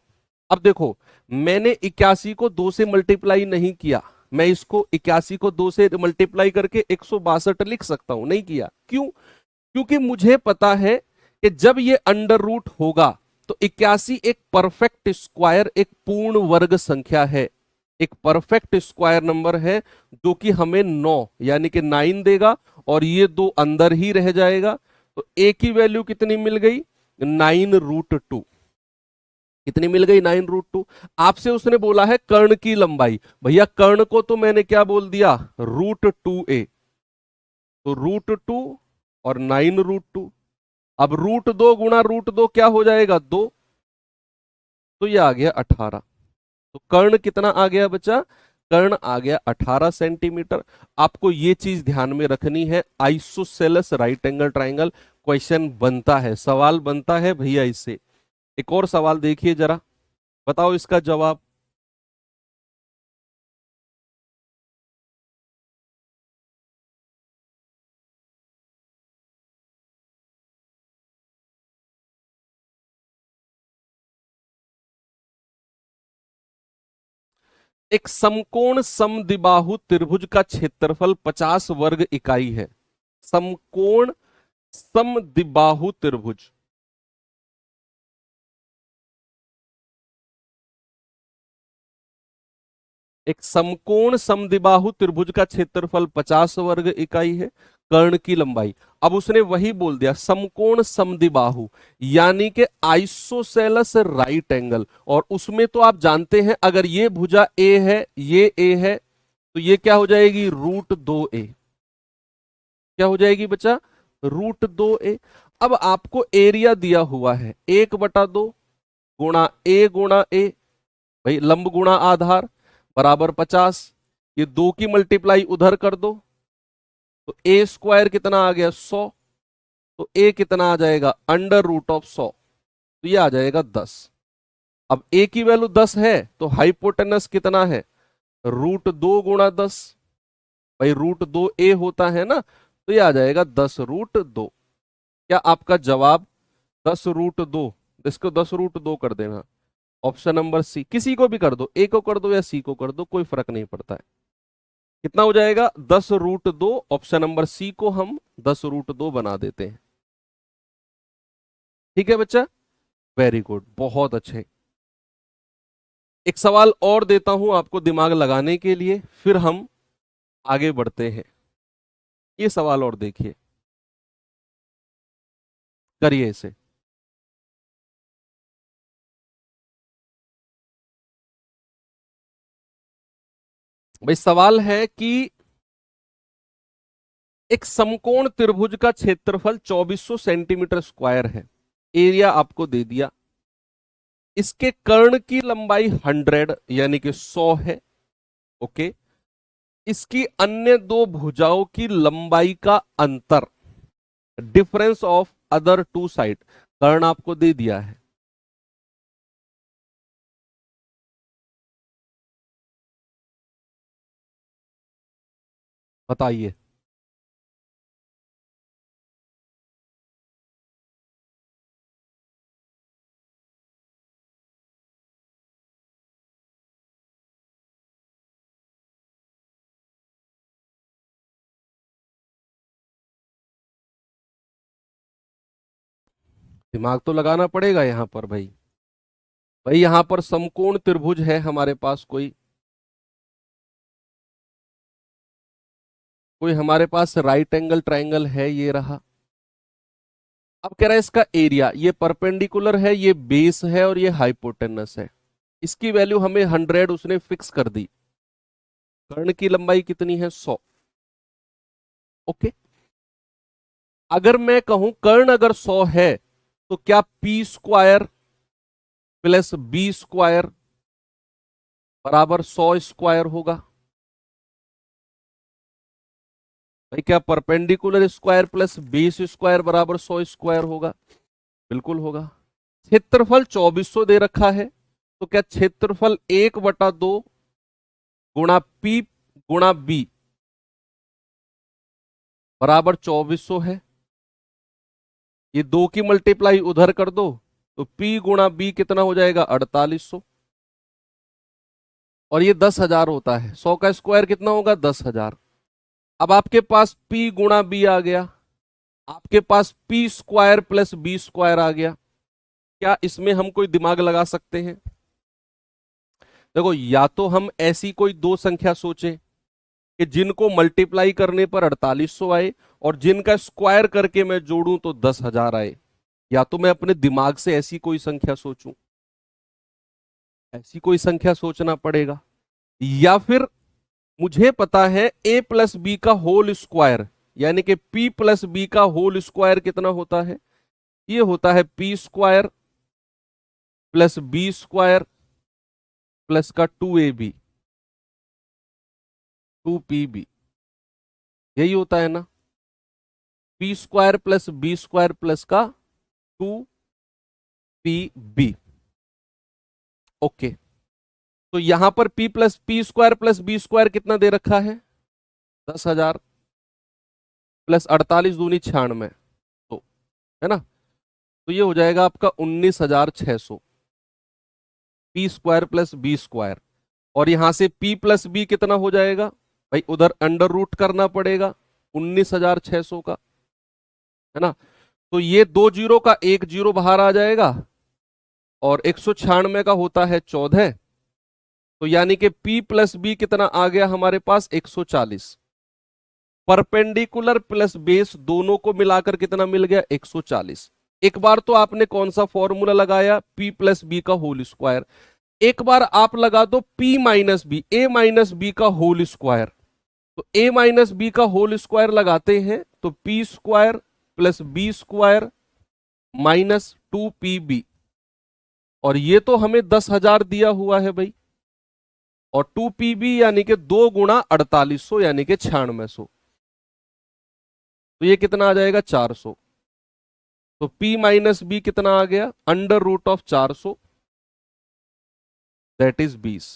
अब देखो मैंने 81 को 2 से मल्टीप्लाई नहीं किया, मैं इसको 81 को 2 से मल्टीप्लाई करके 162 लिख सकता हूं, नहीं किया। क्यों? क्योंकि मुझे पता है कि जब ये अंडर रूट होगा तो 81 एक परफेक्ट स्क्वायर, एक पूर्ण वर्ग संख्या है, एक परफेक्ट स्क्वायर नंबर है जो कि हमें 9 यानी कि 9 देगा, और ये दो अंदर ही रह जाएगा। तो ए की वैल्यू कितनी मिल गई? 9√2। कितनी मिल गई? 9√2। आपसे उसने बोला है कर्ण की लंबाई। भैया कर्ण को तो मैंने क्या बोल दिया? √2a। तो √2 और 9√2। अब √2 गुणा √2 क्या हो जाएगा? 2। तो ये आ गया 18। तो कर्ण कितना आ गया बच्चा? कर्ण आ गया 18 सेंटीमीटर। आपको ये चीज ध्यान में रखनी है। Isosceles right angle triangle question बनता है, सवाल बनता है भैया इससे। एक और सवाल देखिए जरा, बताओ इसका जवाब। एक समकोण समद्विबाहु त्रिभुज का क्षेत्रफल 50 वर्ग इकाई है। समकोण समद्विबाहु त्रिभुज, एक समकोण समद्विबाहु त्रिभुज का क्षेत्रफल 50 वर्ग इकाई है, कर्ण की लंबाई। अब उसने वही बोल दिया समकोण समद्विबाहु, यानी कि आइसोसेलस राइट एंगल। और उसमें तो आप जानते हैं अगर ये भुजा ए है, ये ए है, तो ये क्या हो जाएगी, √2a। क्या हो जाएगी बच्चा, √2a। अब आपको एरिया दिया हुआ है 1/2 गुणा ए, भाई लंब गुणा आधार बराबर 50। ये 2 की मल्टीप्लाई उधर कर दो तो ए स्क्वायर कितना आ गया, 100। तो ए कितना आ जाएगा, √100। तो ये आ जाएगा 10। अब ए की वैल्यू 10 है तो हाइपोटेनस कितना है, √2 गुणा 10, भाई √2a होता है ना, तो ये आ जाएगा 10√2। क्या आपका जवाब 10√2? इसको 10√2 कर देना। ऑप्शन नंबर सी, किसी को भी कर दो, ए को कर दो या सी को कर दो, कोई फर्क नहीं पड़ता है। कितना हो जाएगा, 10√2। ऑप्शन नंबर सी को हम 10√2 बना देते हैं। ठीक है बच्चा, वेरी गुड, बहुत अच्छे। एक सवाल और देता हूं आपको दिमाग लगाने के लिए, फिर हम आगे बढ़ते हैं। ये सवाल और देखिए, करिए इसे। भाई सवाल है कि एक समकोण त्रिभुज का क्षेत्रफल 2400 सेंटीमीटर स्क्वायर है, एरिया आपको दे दिया, इसके कर्ण की लंबाई 100 यानी कि 100 है। ओके, इसकी अन्य दो भुजाओं की लंबाई का अंतर, difference of other two side, कर्ण आपको दे दिया है। बताइए। दिमाग तो लगाना पड़ेगा यहां पर भाई। भाई यहां पर समकोण त्रिभुज है हमारे पास, कोई कोई हमारे पास राइट एंगल ट्राइंगल है, ये रहा। अब कह रहा है इसका एरिया, ये परपेंडिकुलर है, ये बेस है और ये हाइपोटेनस है। इसकी वैल्यू हमें 100 उसने फिक्स कर दी। कर्ण की लंबाई कितनी है, 100। ओके, अगर मैं कहूं कर्ण अगर 100 है तो क्या P square plus B square बराबर 100 स्क्वायर होगा? भाई क्या perpendicular square plus base square बराबर 100 स्क्वायर होगा? बिल्कुल होगा। क्षेत्रफल 2400 दे रखा है, तो क्या क्षेत्रफल 1/2 गुणा पी गुणा बी बराबर 2400 है। ये 2 की मल्टीप्लाई उधर कर दो तो P गुणा बी कितना हो जाएगा, 4800। और ये 10,000 होता है, 100 का स्क्वायर कितना होगा, 10,000। अब आपके पास P गुणा बी आ गया, आपके पास P square plus B square आ गया। क्या इसमें हम कोई दिमाग लगा सकते हैं? देखो, या तो हम ऐसी कोई दो संख्या सोचे कि जिनको मल्टीप्लाई करने पर 4800 आए और जिनका स्क्वायर करके मैं जोड़ूं तो 10,000 आए, या तो मैं अपने दिमाग से ऐसी कोई संख्या सोचूं, ऐसी कोई संख्या सोचना पड़ेगा, या फिर मुझे पता है a प्लस बी का होल स्क्वायर यानी कि p प्लस बी का होल स्क्वायर कितना होता है, ये होता है p square plus B square plus का 2ab 2pb, यही होता है ना, p square plus B square plus का 2pb। ओके, तो यहां पर p plus P square plus B square कितना दे रखा है, 10,000 प्लस 48 दूनी 96, तो है ना, तो ये हो जाएगा आपका 19,600 P square plus B square. और यहां से p प्लस बी कितना हो जाएगा भाई, उधर अंडर रूट करना पड़ेगा 19,600 का, है ना। तो ये 2 जीरो का 1 जीरो बाहर आ जाएगा और 196 का होता है 14, तो यानी कि p प्लस बी कितना आ गया हमारे पास 140। परपेंडिकुलर प्लस बेस दोनों को मिलाकर कितना मिल गया 140। एक बार तो आपने कौन सा फॉर्मूला लगाया, p प्लस बी का होल स्क्वायर। एक बार आप लगा दो p minus B, A minus B का होल स्क्वायर। तो a माइनस बी का होल स्क्वायर लगाते हैं तो p square plus B square minus 2pb, और ये तो हमें 10,000 दिया हुआ है भाई, और 2pb यानी कि 2 गुणा 4800 यानी कि 9600, तो ये कितना आ जाएगा 400। तो p माइनस बी कितना आ गया under root of 400, that is 20।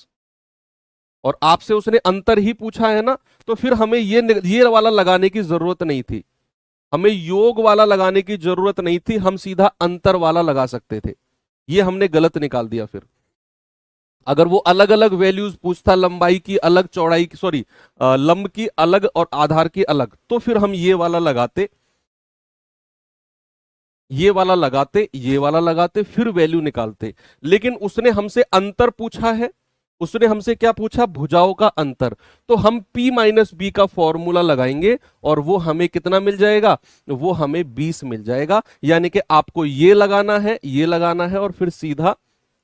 और आपसे उसने अंतर ही पूछा है ना, तो फिर हमें ये वाला लगाने की जरूरत नहीं थी, हमें योग वाला लगाने की जरूरत नहीं थी, हम सीधा अंतर वाला लगा सकते थे। ये हमने गलत निकाल दिया। फिर अगर वो अलग अलग वैल्यूज पूछता, लंबाई की अलग, चौड़ाई की, सॉरी लंब की अलग और आधार की अलग, तो फिर हम ये वाला लगाते, ये वाला लगाते, ये वाला लगाते, फिर वैल्यू निकालते। लेकिन उसने हमसे अंतर पूछा है, उसने हमसे क्या पूछा, भुजाओं का अंतर। तो हम p माइनस बी का फॉर्मूला लगाएंगे और वो हमें कितना मिल जाएगा, वो हमें 20 मिल जाएगा। यानी कि आपको ये लगाना है, ये लगाना है, और फिर सीधा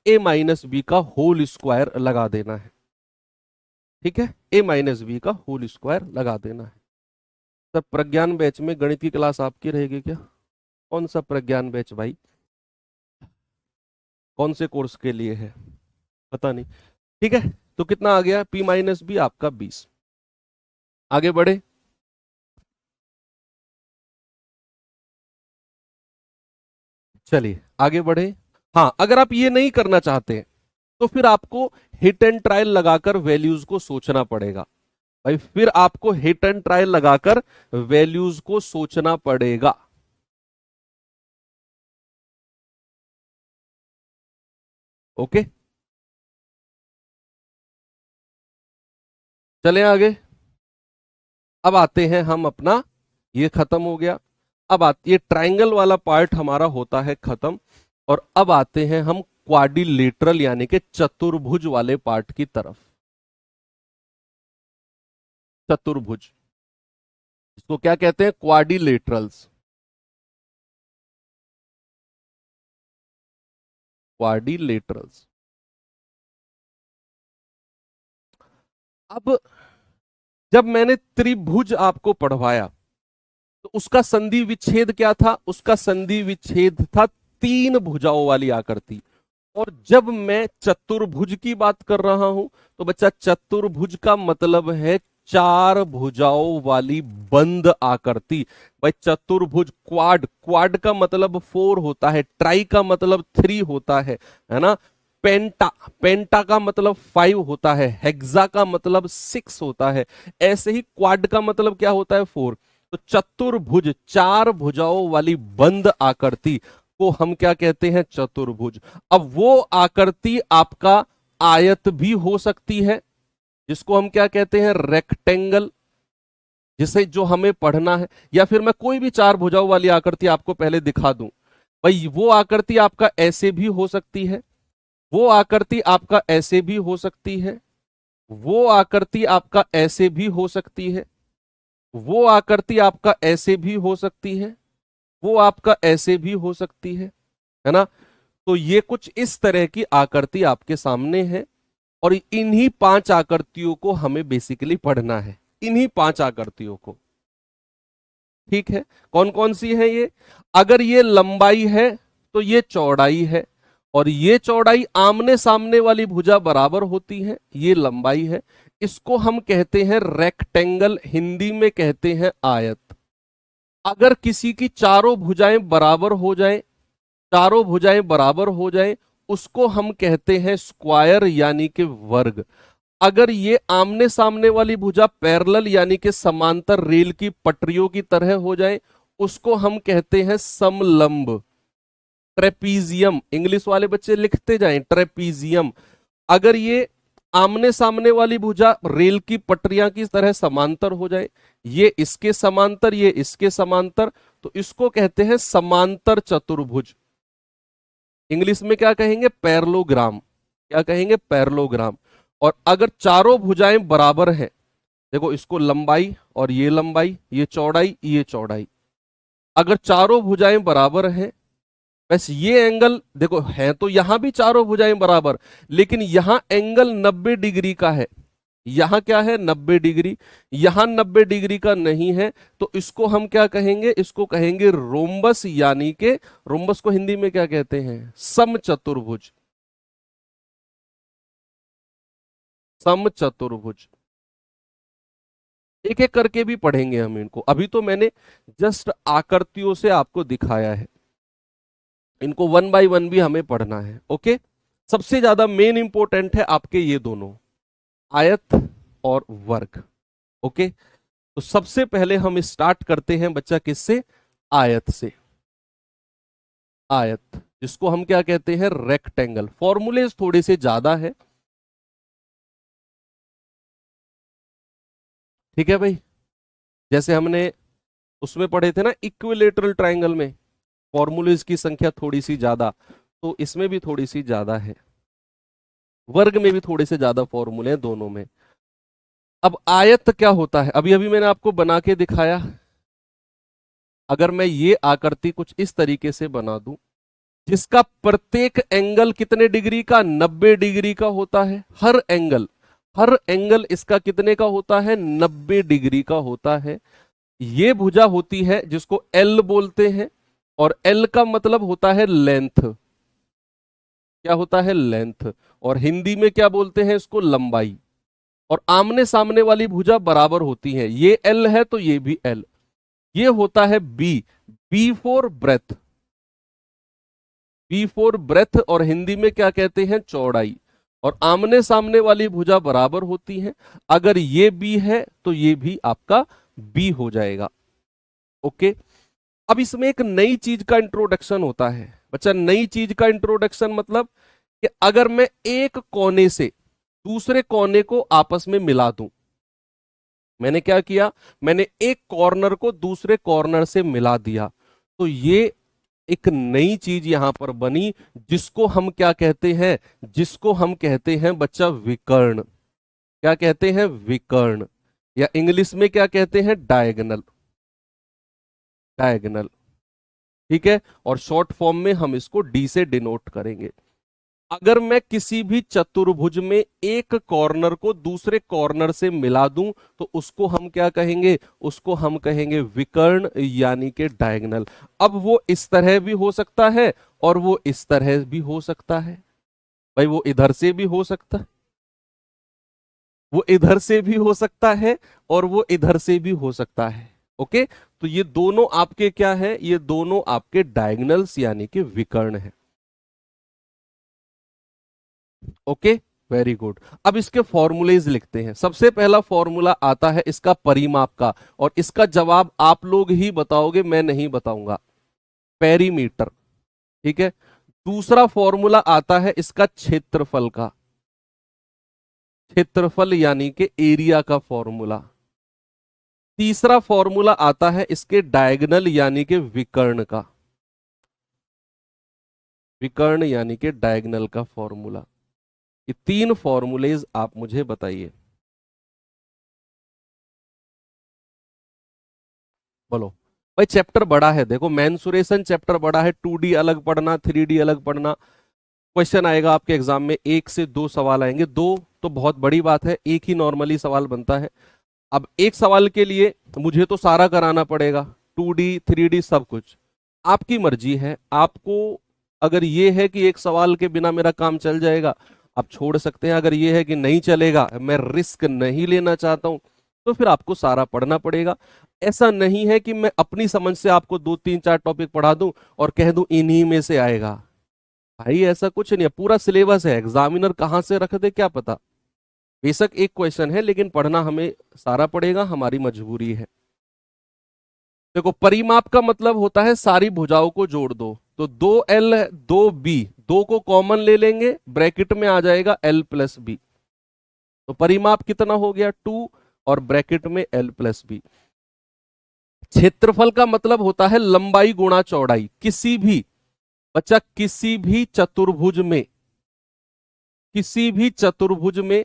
a माइनस बी का होल स्क्वायर लगा देना है। ठीक है, a माइनस बी का होल स्क्वायर लगा देना है। सर प्रज्ञान बैच में गणित की क्लास आपकी रहेगी क्या? कौन सा प्रज्ञान बैच भाई, कौन से कोर्स के लिए है पता नहीं। ठीक है, तो कितना आ गया p माइनस बी आपका 20। आगे बढ़े, चलिए आगे बढ़े। हाँ, अगर आप ये नहीं करना चाहते तो फिर आपको हिट एंड ट्रायल लगाकर वैल्यूज को सोचना पड़ेगा भाई, फिर आपको हिट एंड ट्रायल लगाकर वैल्यूज को सोचना पड़ेगा। ओके, चले आगे। अब आते हैं हम अपना, ये खत्म हो गया। अब आती ये ट्रायंगल वाला पार्ट हमारा होता है खत्म, और अब आते हैं हम क्वाड्रिलेटरल यानी कि चतुर्भुज वाले पार्ट की तरफ। चतुर्भुज, इसको क्या कहते हैं, क्वाड्रिलेटरल्स। क्वाड्रिलेटरल्स। अब जब मैंने त्रिभुज आपको पढ़वाया तो उसका संधि विच्छेद क्या था, उसका संधि विच्छेद था 3 भुजाओं वाली आकृति। और जब मैं चतुर्भुज की बात कर रहा हूं तो बच्चा चतुर्भुज का मतलब है 4 भुजाओं वाली बंद आकृति। भाई चतुर्भुज, क्वाड, क्वाड का मतलब 4 होता है, ट्राई का मतलब 3 होता है ना। पेंटा, पेंटा का मतलब 5 होता है, हेक्सा का मतलब 6 होता है, ऐसे ही क्वाड का मतलब क्या होता है 4। तो चतुर्भुज, 4 भुजाओं वाली बंद आकृति को हम क्या कहते हैं, चतुर्भुज। अब वो आकृति आपका आयत भी हो सकती है, जिसको हम क्या कहते हैं, रेक्टेंगल, जिसे जो हमें पढ़ना है। या फिर मैं कोई भी 4 भुजाओं वाली आकृति आपको पहले दिखा दूं, भाई वो आकृति आपका ऐसे भी हो सकती है, वो आकृति आपका ऐसे भी हो सकती है, वो आकृति आपका ऐसे भी हो सकती है, वो आकृति आपका ऐसे भी हो सकती है, वो आपका ऐसे भी हो सकती है ना। तो ये कुछ इस तरह की आकृति आपके सामने है, और इन्हीं 5 आकृतियों को हमें बेसिकली पढ़ना है, इन्हीं 5 आकृतियों को। ठीक है, कौन कौन सी है ये, अगर ये लंबाई है तो ये चौड़ाई है, और ये चौड़ाई आमने सामने वाली भुजा बराबर होती है, ये लंबाई है। इसको हम कहते हैं रेक्टेंगल, हिंदी में कहते हैं आयत। अगर किसी की चारों भुजाएं बराबर हो जाएं, चारों भुजाएं बराबर हो जाएं, उसको हम कहते हैं स्क्वायर यानी कि वर्ग। अगर ये आमने सामने वाली भुजा पैरेलल यानी कि समांतर रेल की पटरियों की तरह हो जाए, उसको हम कहते हैं समलंब, ट्रेपीजियम। इंग्लिश वाले बच्चे लिखते जाएं ट्रेपीजियम। अगर ये आमने सामने वाली भुजा रेल की पटरियां की तरह समांतर हो जाए, ये इसके समांतर, ये इसके समांतर, तो इसको कहते हैं समांतर चतुर्भुज। इंग्लिश में क्या कहेंगे? पैरेललोग्राम। क्या कहेंगे? पैरेललोग्राम। और अगर चारों भुजाएं बराबर हैं, देखो इसको लंबाई और ये लंबाई, ये चौड़ाई, ये चौड़ाई, अगर चारों भुजाएं बराबर हैं, बस ये एंगल देखो है तो यहां भी चारों भुजाएं बराबर, लेकिन यहां एंगल 90 डिग्री का है, यहां क्या है? 90 डिग्री। यहां 90 डिग्री का नहीं है, तो इसको हम क्या कहेंगे? इसको कहेंगे रोम्बस, यानी कि रोम्बस को हिंदी में क्या कहते हैं? समचतुर्भुज। समचतुर्भुज। एक एक करके भी पढ़ेंगे हम इनको, अभी तो मैंने जस्ट आकृतियों से आपको दिखाया है, इनको वन बाय वन भी हमें पढ़ना है। ओके, सबसे ज्यादा मेन इंपॉर्टेंट है आपके ये दोनों, आयत और वर्ग। ओके, तो सबसे पहले हम स्टार्ट करते हैं बच्चा किससे? आयत से। आयत, जिसको हम क्या कहते हैं? रेक्टेंगल। फॉर्मूलेज थोड़े से ज्यादा है, ठीक है भाई। जैसे हमने उसमें पढ़े थे ना इक्विलेटरल ट्रायंगल में, फॉर्मूलेज की संख्या थोड़ी सी ज्यादा, तो इसमें भी थोड़ी सी ज्यादा है, वर्ग में भी थोड़े से ज्यादा फॉर्मूले हैं दोनों में। अब आयत क्या होता है? अभी अभी मैंने आपको बना के दिखाया। अगर मैं ये आकृति कुछ इस तरीके से बना दूं, जिसका प्रत्येक एंगल कितने डिग्री का? 90 डिग्री का होता है। हर एंगल इसका कितने का होता है? 90 डिग्री का होता है। ये भुजा होती है जिसको एल बोलते हैं, और एल का मतलब होता है लेंथ। क्या होता है? लेंथ। और हिंदी में क्या बोलते हैं इसको? लंबाई। और आमने सामने वाली भुजा बराबर होती है, ये एल है तो ये भी एल। ये होता है B, B for breadth. B for breadth, और हिंदी में क्या कहते हैं? चौड़ाई। और आमने सामने वाली भुजा बराबर होती है, अगर ये बी है तो ये भी आपका बी हो जाएगा। ओके, अब इसमें एक नई चीज का इंट्रोडक्शन होता है बच्चा। नई चीज का इंट्रोडक्शन मतलब कि अगर मैं एक कोने से दूसरे कोने को आपस में मिला दूं, मैंने क्या किया? मैंने एक कॉर्नर को दूसरे कॉर्नर से मिला दिया, तो ये एक नई चीज यहां पर बनी, जिसको हम क्या कहते हैं? जिसको हम कहते हैं बच्चा विकर्ण। क्या कहते हैं? विकर्ण, या इंग्लिश में क्या कहते हैं? डायगोनल। डायगोनल, ठीक है। और शॉर्ट फॉर्म में हम इसको डी से डिनोट करेंगे। अगर मैं किसी भी चतुर्भुज में एक कॉर्नर को दूसरे कॉर्नर से मिला दूं, तो उसको हम क्या कहेंगे? उसको हम कहेंगे विकर्ण, यानी कि डायगोनल। अब वो इस तरह भी हो सकता है और वो इस तरह भी हो सकता है। भाई वो इधर से भी हो सकता है, वो इधर से भी हो सकता है, और वो इधर से भी हो सकता है। ओके, तो ये दोनों आपके क्या है? ये दोनों आपके डायगोनल्स यानी कि विकर्ण है। Okay, very good. अब इसके फॉर्मूलेज लिखते हैं। सबसे पहला फॉर्मूला आता है इसका परिमाप का, और इसका जवाब आप लोग ही बताओगे, मैं नहीं बताऊंगा। पेरीमीटर, ठीक है। दूसरा फॉर्मूला आता है इसका क्षेत्रफल का, क्षेत्रफल यानी कि एरिया का फॉर्मूला। तीसरा फॉर्मूला आता है इसके डायगोनल यानी कि विकर्ण का, विकर्ण यानी कि डायगोनल का फॉर्मूला। ये तीन फॉर्मूलेज आप मुझे बताइए, बोलो। भाई चैप्टर बड़ा है, देखो मेंसुरेशन चैप्टर बड़ा है, 2D अलग पढ़ना, 3D अलग पढ़ना। क्वेश्चन आएगा आपके एग्जाम में, 1 से 2 सवाल आएंगे, दो तो बहुत बड़ी बात है, एक ही नॉर्मली सवाल बनता है। अब एक सवाल के लिए मुझे तो सारा कराना पड़ेगा, 2D 3D सब कुछ। आपकी मर्जी है, आपको अगर ये है कि एक सवाल के बिना मेरा काम चल जाएगा, आप छोड़ सकते हैं। अगर ये है कि नहीं चलेगा, मैं रिस्क नहीं लेना चाहता हूं, तो फिर आपको सारा पढ़ना पड़ेगा। ऐसा नहीं है कि मैं अपनी समझ से आपको 2 3 4 टॉपिक पढ़ा दूं और कह दूं इन्हीं में से आएगा। भाई ऐसा कुछ नहीं है, पूरा सिलेबस है, एग्जामिनर कहां से रख दे क्या पता। बेशक एक क्वेश्चन है, लेकिन पढ़ना हमें सारा पड़ेगा, हमारी मजबूरी है। देखो परिमाप का मतलब होता है सारी भुजाओं को जोड़ दो, तो 2L 2B, दो को कॉमन ले लेंगे, ब्रैकेट में आ जाएगा L + B। तो परिमाप कितना हो गया 2 और ब्रैकेट में l प्लस बी। क्षेत्रफल का मतलब होता है लंबाई गुणा चौड़ाई। किसी भी बच्चा किसी भी चतुर्भुज में, किसी भी चतुर्भुज में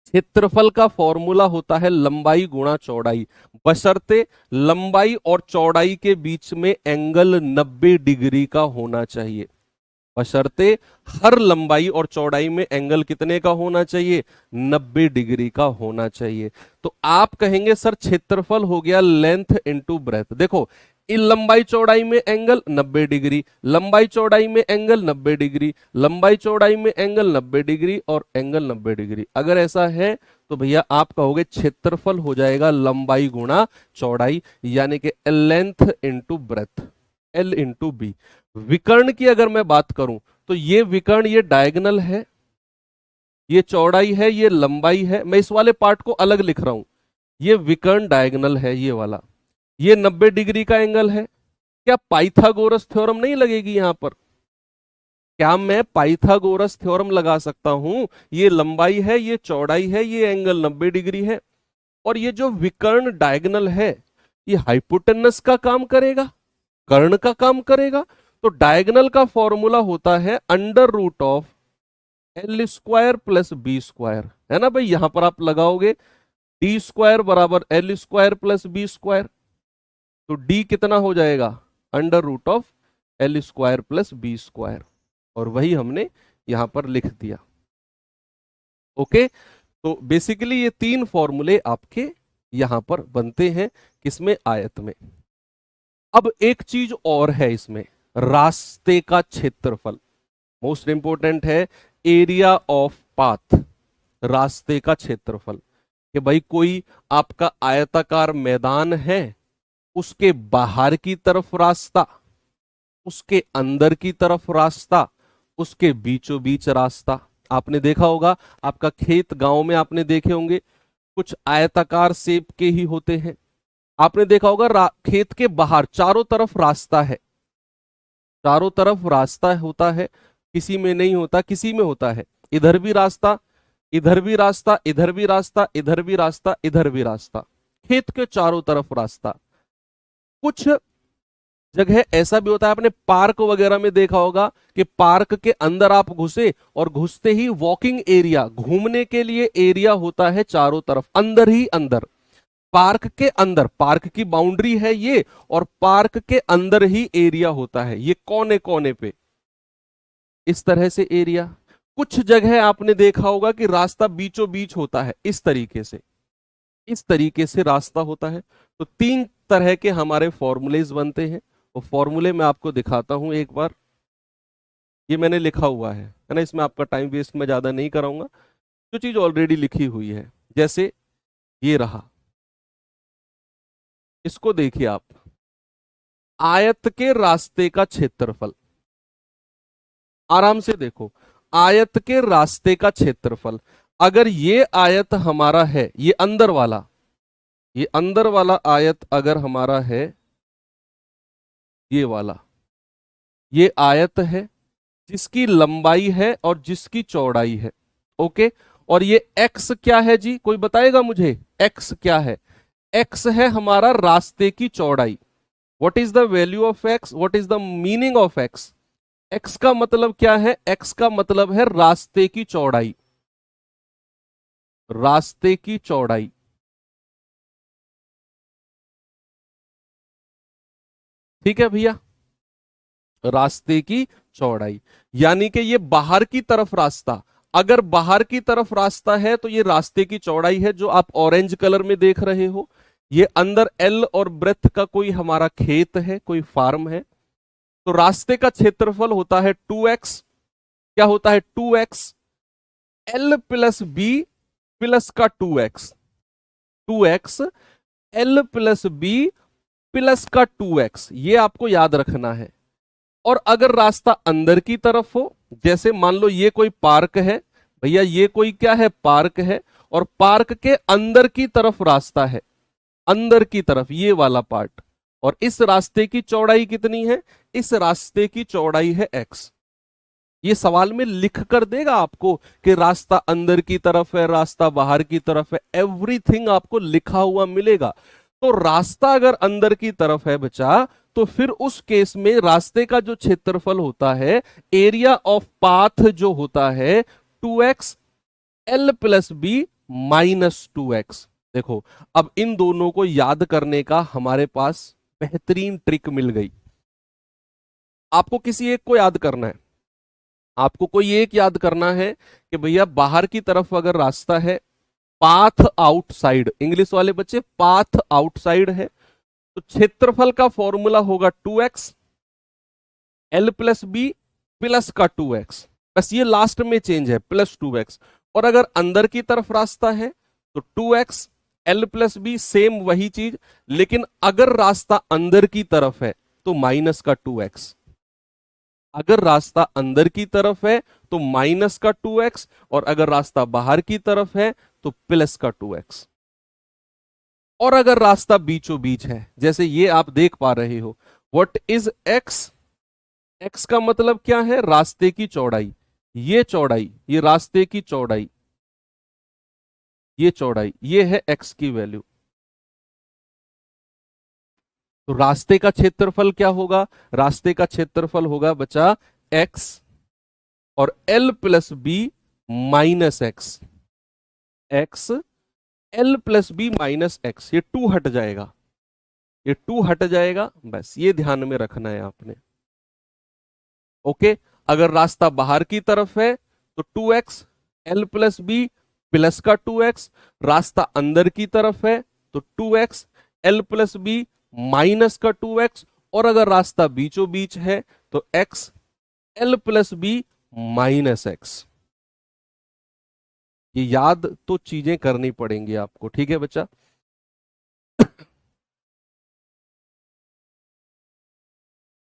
क्षेत्रफल का फॉर्मूला होता है लंबाई गुणा चौड़ाई, बशर्ते लंबाई और चौड़ाई के बीच में एंगल 90 डिग्री का होना चाहिए। बशर्ते हर लंबाई और चौड़ाई में एंगल कितने का होना चाहिए, 90 डिग्री का होना चाहिए। तो आप कहेंगे सर क्षेत्रफल हो गया लेंथ इनटू ब्रेथ। देखो इन लंबाई चौड़ाई में एंगल 90 डिग्री, लंबाई चौड़ाई में एंगल 90 डिग्री, लंबाई चौड़ाई में एंगल 90 डिग्री और एंगल 90 डिग्री। अगर ऐसा है तो भैया आप कहोगे क्षेत्रफल हो जाएगा लंबाई गुणा चौड़ाई, यानी कि length into breadth, L into B. विकर्ण की अगर मैं बात करूं तो ये विकर्ण, ये डायगोनल है, ये चौड़ाई है, ये लंबाई है। मैं इस वाले पार्ट को अलग लिख रहा हूं, ये विकर्ण डायगोनल है ये वाला, ये 90 डिग्री का एंगल है। क्या पाइथागोरस थ्योरम नहीं लगेगी यहां पर? क्या मैं पाइथागोरस थ्योरम लगा सकता हूं? ये लंबाई है, ये चौड़ाई है, ये एंगल 90 डिग्री है, और ये जो विकर्ण डायगोनल है ये हाइपोटेनस का काम करेगा, कर्ण का काम करेगा। तो डायगोनल का फॉर्मूला होता है under root of L square plus B square, है ना भाई? यहां पर आप लगाओगे डी स्क्वायर बराबर L square plus B square, तो डी कितना हो जाएगा, under root of L square plus B square, और वही हमने यहां पर लिख दिया। ओके, तो बेसिकली ये तीन फॉर्मूले आपके यहां पर बनते हैं, किसमें, आयत में। अब एक चीज और है इसमें, रास्ते का क्षेत्रफल मोस्ट इंपोर्टेंट है, एरिया ऑफ पाथ, रास्ते का क्षेत्रफल। कि भाई कोई आपका आयताकार मैदान है, उसके बाहर की तरफ रास्ता, उसके अंदर की तरफ रास्ता, उसके बीचों बीच रास्ता। आपने देखा होगा आपका खेत गांव में, आपने देखे होंगे कुछ आयताकार शेप के ही होते हैं। आपने देखा होगा खेत के बाहर चारों तरफ रास्ता है, चारों तरफ रास्ता होता है, किसी में नहीं होता, किसी में होता है। इधर भी रास्ता, इधर भी रास्ता, इधर भी रास्ता, इधर भी रास्ता, इधर भी रास्ता, खेत के चारों तरफ रास्ता। कुछ जगह ऐसा भी होता है, आपने पार्क वगैरह में देखा होगा कि पार्क के अंदर आप घुसे और घुसते ही वॉकिंग एरिया, घूमने के लिए एरिया होता है चारों तरफ, अंदर ही अंदर, पार्क के अंदर, पार्क की बाउंड्री है ये, और पार्क के अंदर ही एरिया होता है, ये कोने कोने पे इस तरह से एरिया। कुछ जगह आपने देखा होगा कि रास्ता बीचों बीच होता है, इस तरीके से, इस तरीके से रास्ता होता है। तो तीन तरह के हमारे फॉर्मूलेज बनते हैं, वो फॉर्मूले मैं आपको दिखाता हूं एक बार। ये मैंने लिखा हुआ है ना, इसमें आपका टाइम वेस्ट मैं ज्यादा नहीं कराऊंगा, जो चीज ऑलरेडी लिखी हुई है। जैसे ये रहा, इसको देखिए आप, आयत के रास्ते का क्षेत्रफल, आराम से देखो, आयत के रास्ते का क्षेत्रफल। अगर ये आयत हमारा है, ये अंदर वाला, ये अंदर वाला आयत अगर हमारा है, ये वाला, ये आयत है जिसकी लंबाई है और जिसकी चौड़ाई है, ओके। और ये x क्या है जी, कोई बताएगा मुझे x क्या है? x है हमारा रास्ते की चौड़ाई। What is the value of x, what is the meaning of x? x का मतलब क्या है? x का मतलब है रास्ते की चौड़ाई, रास्ते की चौड़ाई। ठीक है भैया, रास्ते की चौड़ाई, यानी कि ये बाहर की तरफ रास्ता, अगर बाहर की तरफ रास्ता है तो ये रास्ते की चौड़ाई है, जो आप ऑरेंज कलर में देख रहे हो। ये अंदर एल और ब्रेथ का कोई हमारा खेत है, कोई फार्म है। तो रास्ते का क्षेत्रफल होता है 2x, क्या होता है 2x, L plus B plus का 2x, 2x L plus B plus का 2x, ये आपको याद रखना है। और अगर रास्ता अंदर की तरफ हो, जैसे मान लो ये कोई पार्क है भैया, ये कोई क्या है, पार्क है, और पार्क के अंदर की तरफ रास्ता है, अंदर की तरफ ये वाला पार्ट, और इस रास्ते की चौड़ाई कितनी है? इस रास्ते की चौड़ाई है x। ये सवाल में लिख कर देगा आपको कि रास्ता अंदर की तरफ है, रास्ता बाहर की तरफ है, एवरीथिंग आपको लिखा हुआ मिलेगा। तो रास्ता अगर अंदर की तरफ है बच्चा, तो फिर उस केस में रास्ते का जो क्षेत्रफल होता है, एरिया ऑफ पाथ जो होता है 2x L plus B minus 2x। देखो, अब इन दोनों को याद करने का हमारे पास बेहतरीन ट्रिक मिल गई। आपको किसी एक को याद करना है, आपको कोई एक याद करना है कि भैया बाहर की तरफ अगर रास्ता है, पाथ आउटसाइड, इंग्लिश वाले बच्चे पाथ आउटसाइड है, तो क्षेत्रफल का फॉर्मूला होगा 2x L plus B plus का 2x, बस ये लास्ट में चेंज है प्लस 2x। और अगर अंदर की तरफ रास्ता है तो 2x L plus B same वही चीज, लेकिन अगर रास्ता अंदर की तरफ है तो माइनस का 2x। अगर रास्ता अंदर की तरफ है तो माइनस का 2x, और अगर रास्ता बाहर की तरफ है तो प्लस का 2x। और अगर रास्ता बीचों बीच है, जैसे ये आप देख पा रहे हो, व्हाट इज x? x का मतलब क्या है? रास्ते की चौड़ाई। ये चौड़ाई, ये रास्ते की चौड़ाई, ये चौड़ाई, ये है x की वैल्यू। तो रास्ते का क्षेत्रफल क्या होगा? रास्ते का क्षेत्रफल होगा बचा x और L plus B minus X. X L plus B minus X, ये 2 हट जाएगा, ये 2 हट जाएगा, बस ये ध्यान में रखना है आपने। ओके, अगर रास्ता बाहर की तरफ है तो 2x L plus B plus का 2x, रास्ता अंदर की तरफ है तो 2x L plus B minus का 2x, और अगर रास्ता बीचों बीच है तो x L plus B minus X. ये याद तो चीजें करनी पड़ेंगी आपको, ठीक है बच्चा?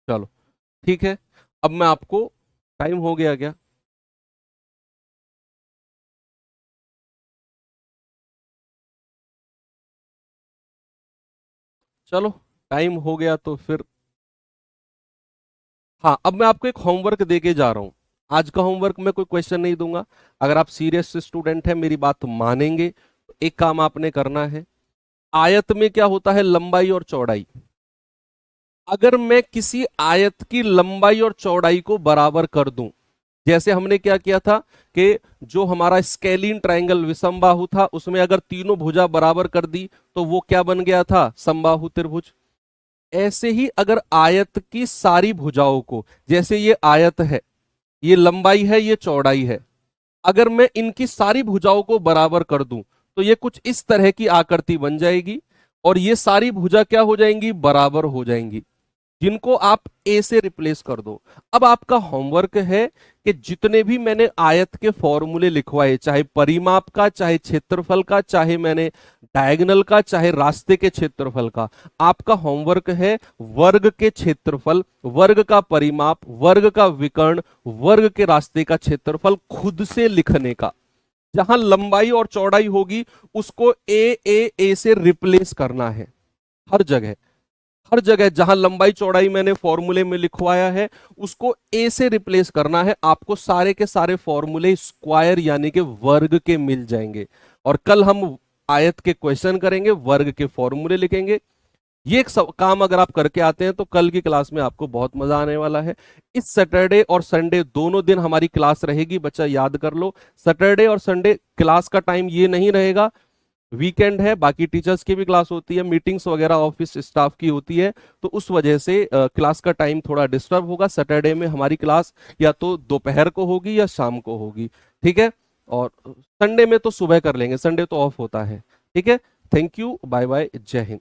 चलो ठीक है, अब मैं आपको, टाइम हो गया क्या? चलो टाइम हो गया तो फिर, हाँ, अब मैं आपको एक होमवर्क देके जा रहा हूं। आज का होमवर्क में कोई क्वेश्चन नहीं दूंगा। अगर आप सीरियस स्टूडेंट हैं, मेरी बात मानेंगे, तो एक काम आपने करना है। आयत में क्या होता है? लंबाई और चौड़ाई। अगर मैं किसी आयत की लंबाई और चौड़ाई को बराबर कर दूं, जैसे हमने क्या किया था कि जो हमारा स्केलिन ट्रायंगल विषमबाहु था, उसमें अगर तीनों भुजा बराबर कर दी तो वो क्या बन गया था? समबाहु त्रिभुज। ऐसे ही अगर आयत की सारी भुजाओं को, जैसे ये आयत है, ये लंबाई है, ये चौड़ाई है, अगर मैं इनकी सारी भुजाओं को बराबर कर दूं तो ये कुछ इस तरह की आकृति बन जाएगी, और ये सारी भुजा क्या हो जाएंगी? बराबर हो जाएंगी, जिनको आप ए से रिप्लेस कर दो। अब आपका होमवर्क है कि जितने भी मैंने आयत के फॉर्मूले लिखवाए, चाहे परिमाप का, चाहे क्षेत्रफल का, चाहे मैंने डायगोनल का, चाहे रास्ते के क्षेत्रफल का, आपका होमवर्क है वर्ग के क्षेत्रफल, वर्ग का परिमाप, वर्ग का विकर्ण, वर्ग के रास्ते का क्षेत्रफल खुद से लिखने का। जहां लंबाई और चौड़ाई होगी उसको ए से रिप्लेस करना है। हर जगह, हर जगह जहां लंबाई चौड़ाई मैंने फॉर्मूले में लिखवाया है उसको ए से रिप्लेस करना है। आपको सारे के सारे फॉर्मूले स्क्वायर यानी कि वर्ग के मिल जाएंगे, और कल हम आयत के क्वेश्चन करेंगे, वर्ग के फॉर्मूले लिखेंगे। ये एक काम अगर आप करके आते हैं तो कल की क्लास में आपको बहुत मजा आने वाला है। इस सैटरडे और संडे दोनों दिन हमारी क्लास रहेगी, बच्चा याद कर लो। सैटरडे और संडे क्लास का टाइम ये नहीं रहेगा, वीकेंड है, बाकी टीचर्स की भी क्लास होती है, मीटिंग्स वगैरह ऑफिस स्टाफ की होती है, तो उस वजह से क्लास का टाइम थोड़ा डिस्टर्ब होगा। सैटरडे में हमारी क्लास या तो दोपहर को होगी या शाम को होगी, ठीक है? और संडे में तो सुबह कर लेंगे, संडे तो ऑफ होता है, ठीक है? थैंक यू, बाय बाय, जय हिंद।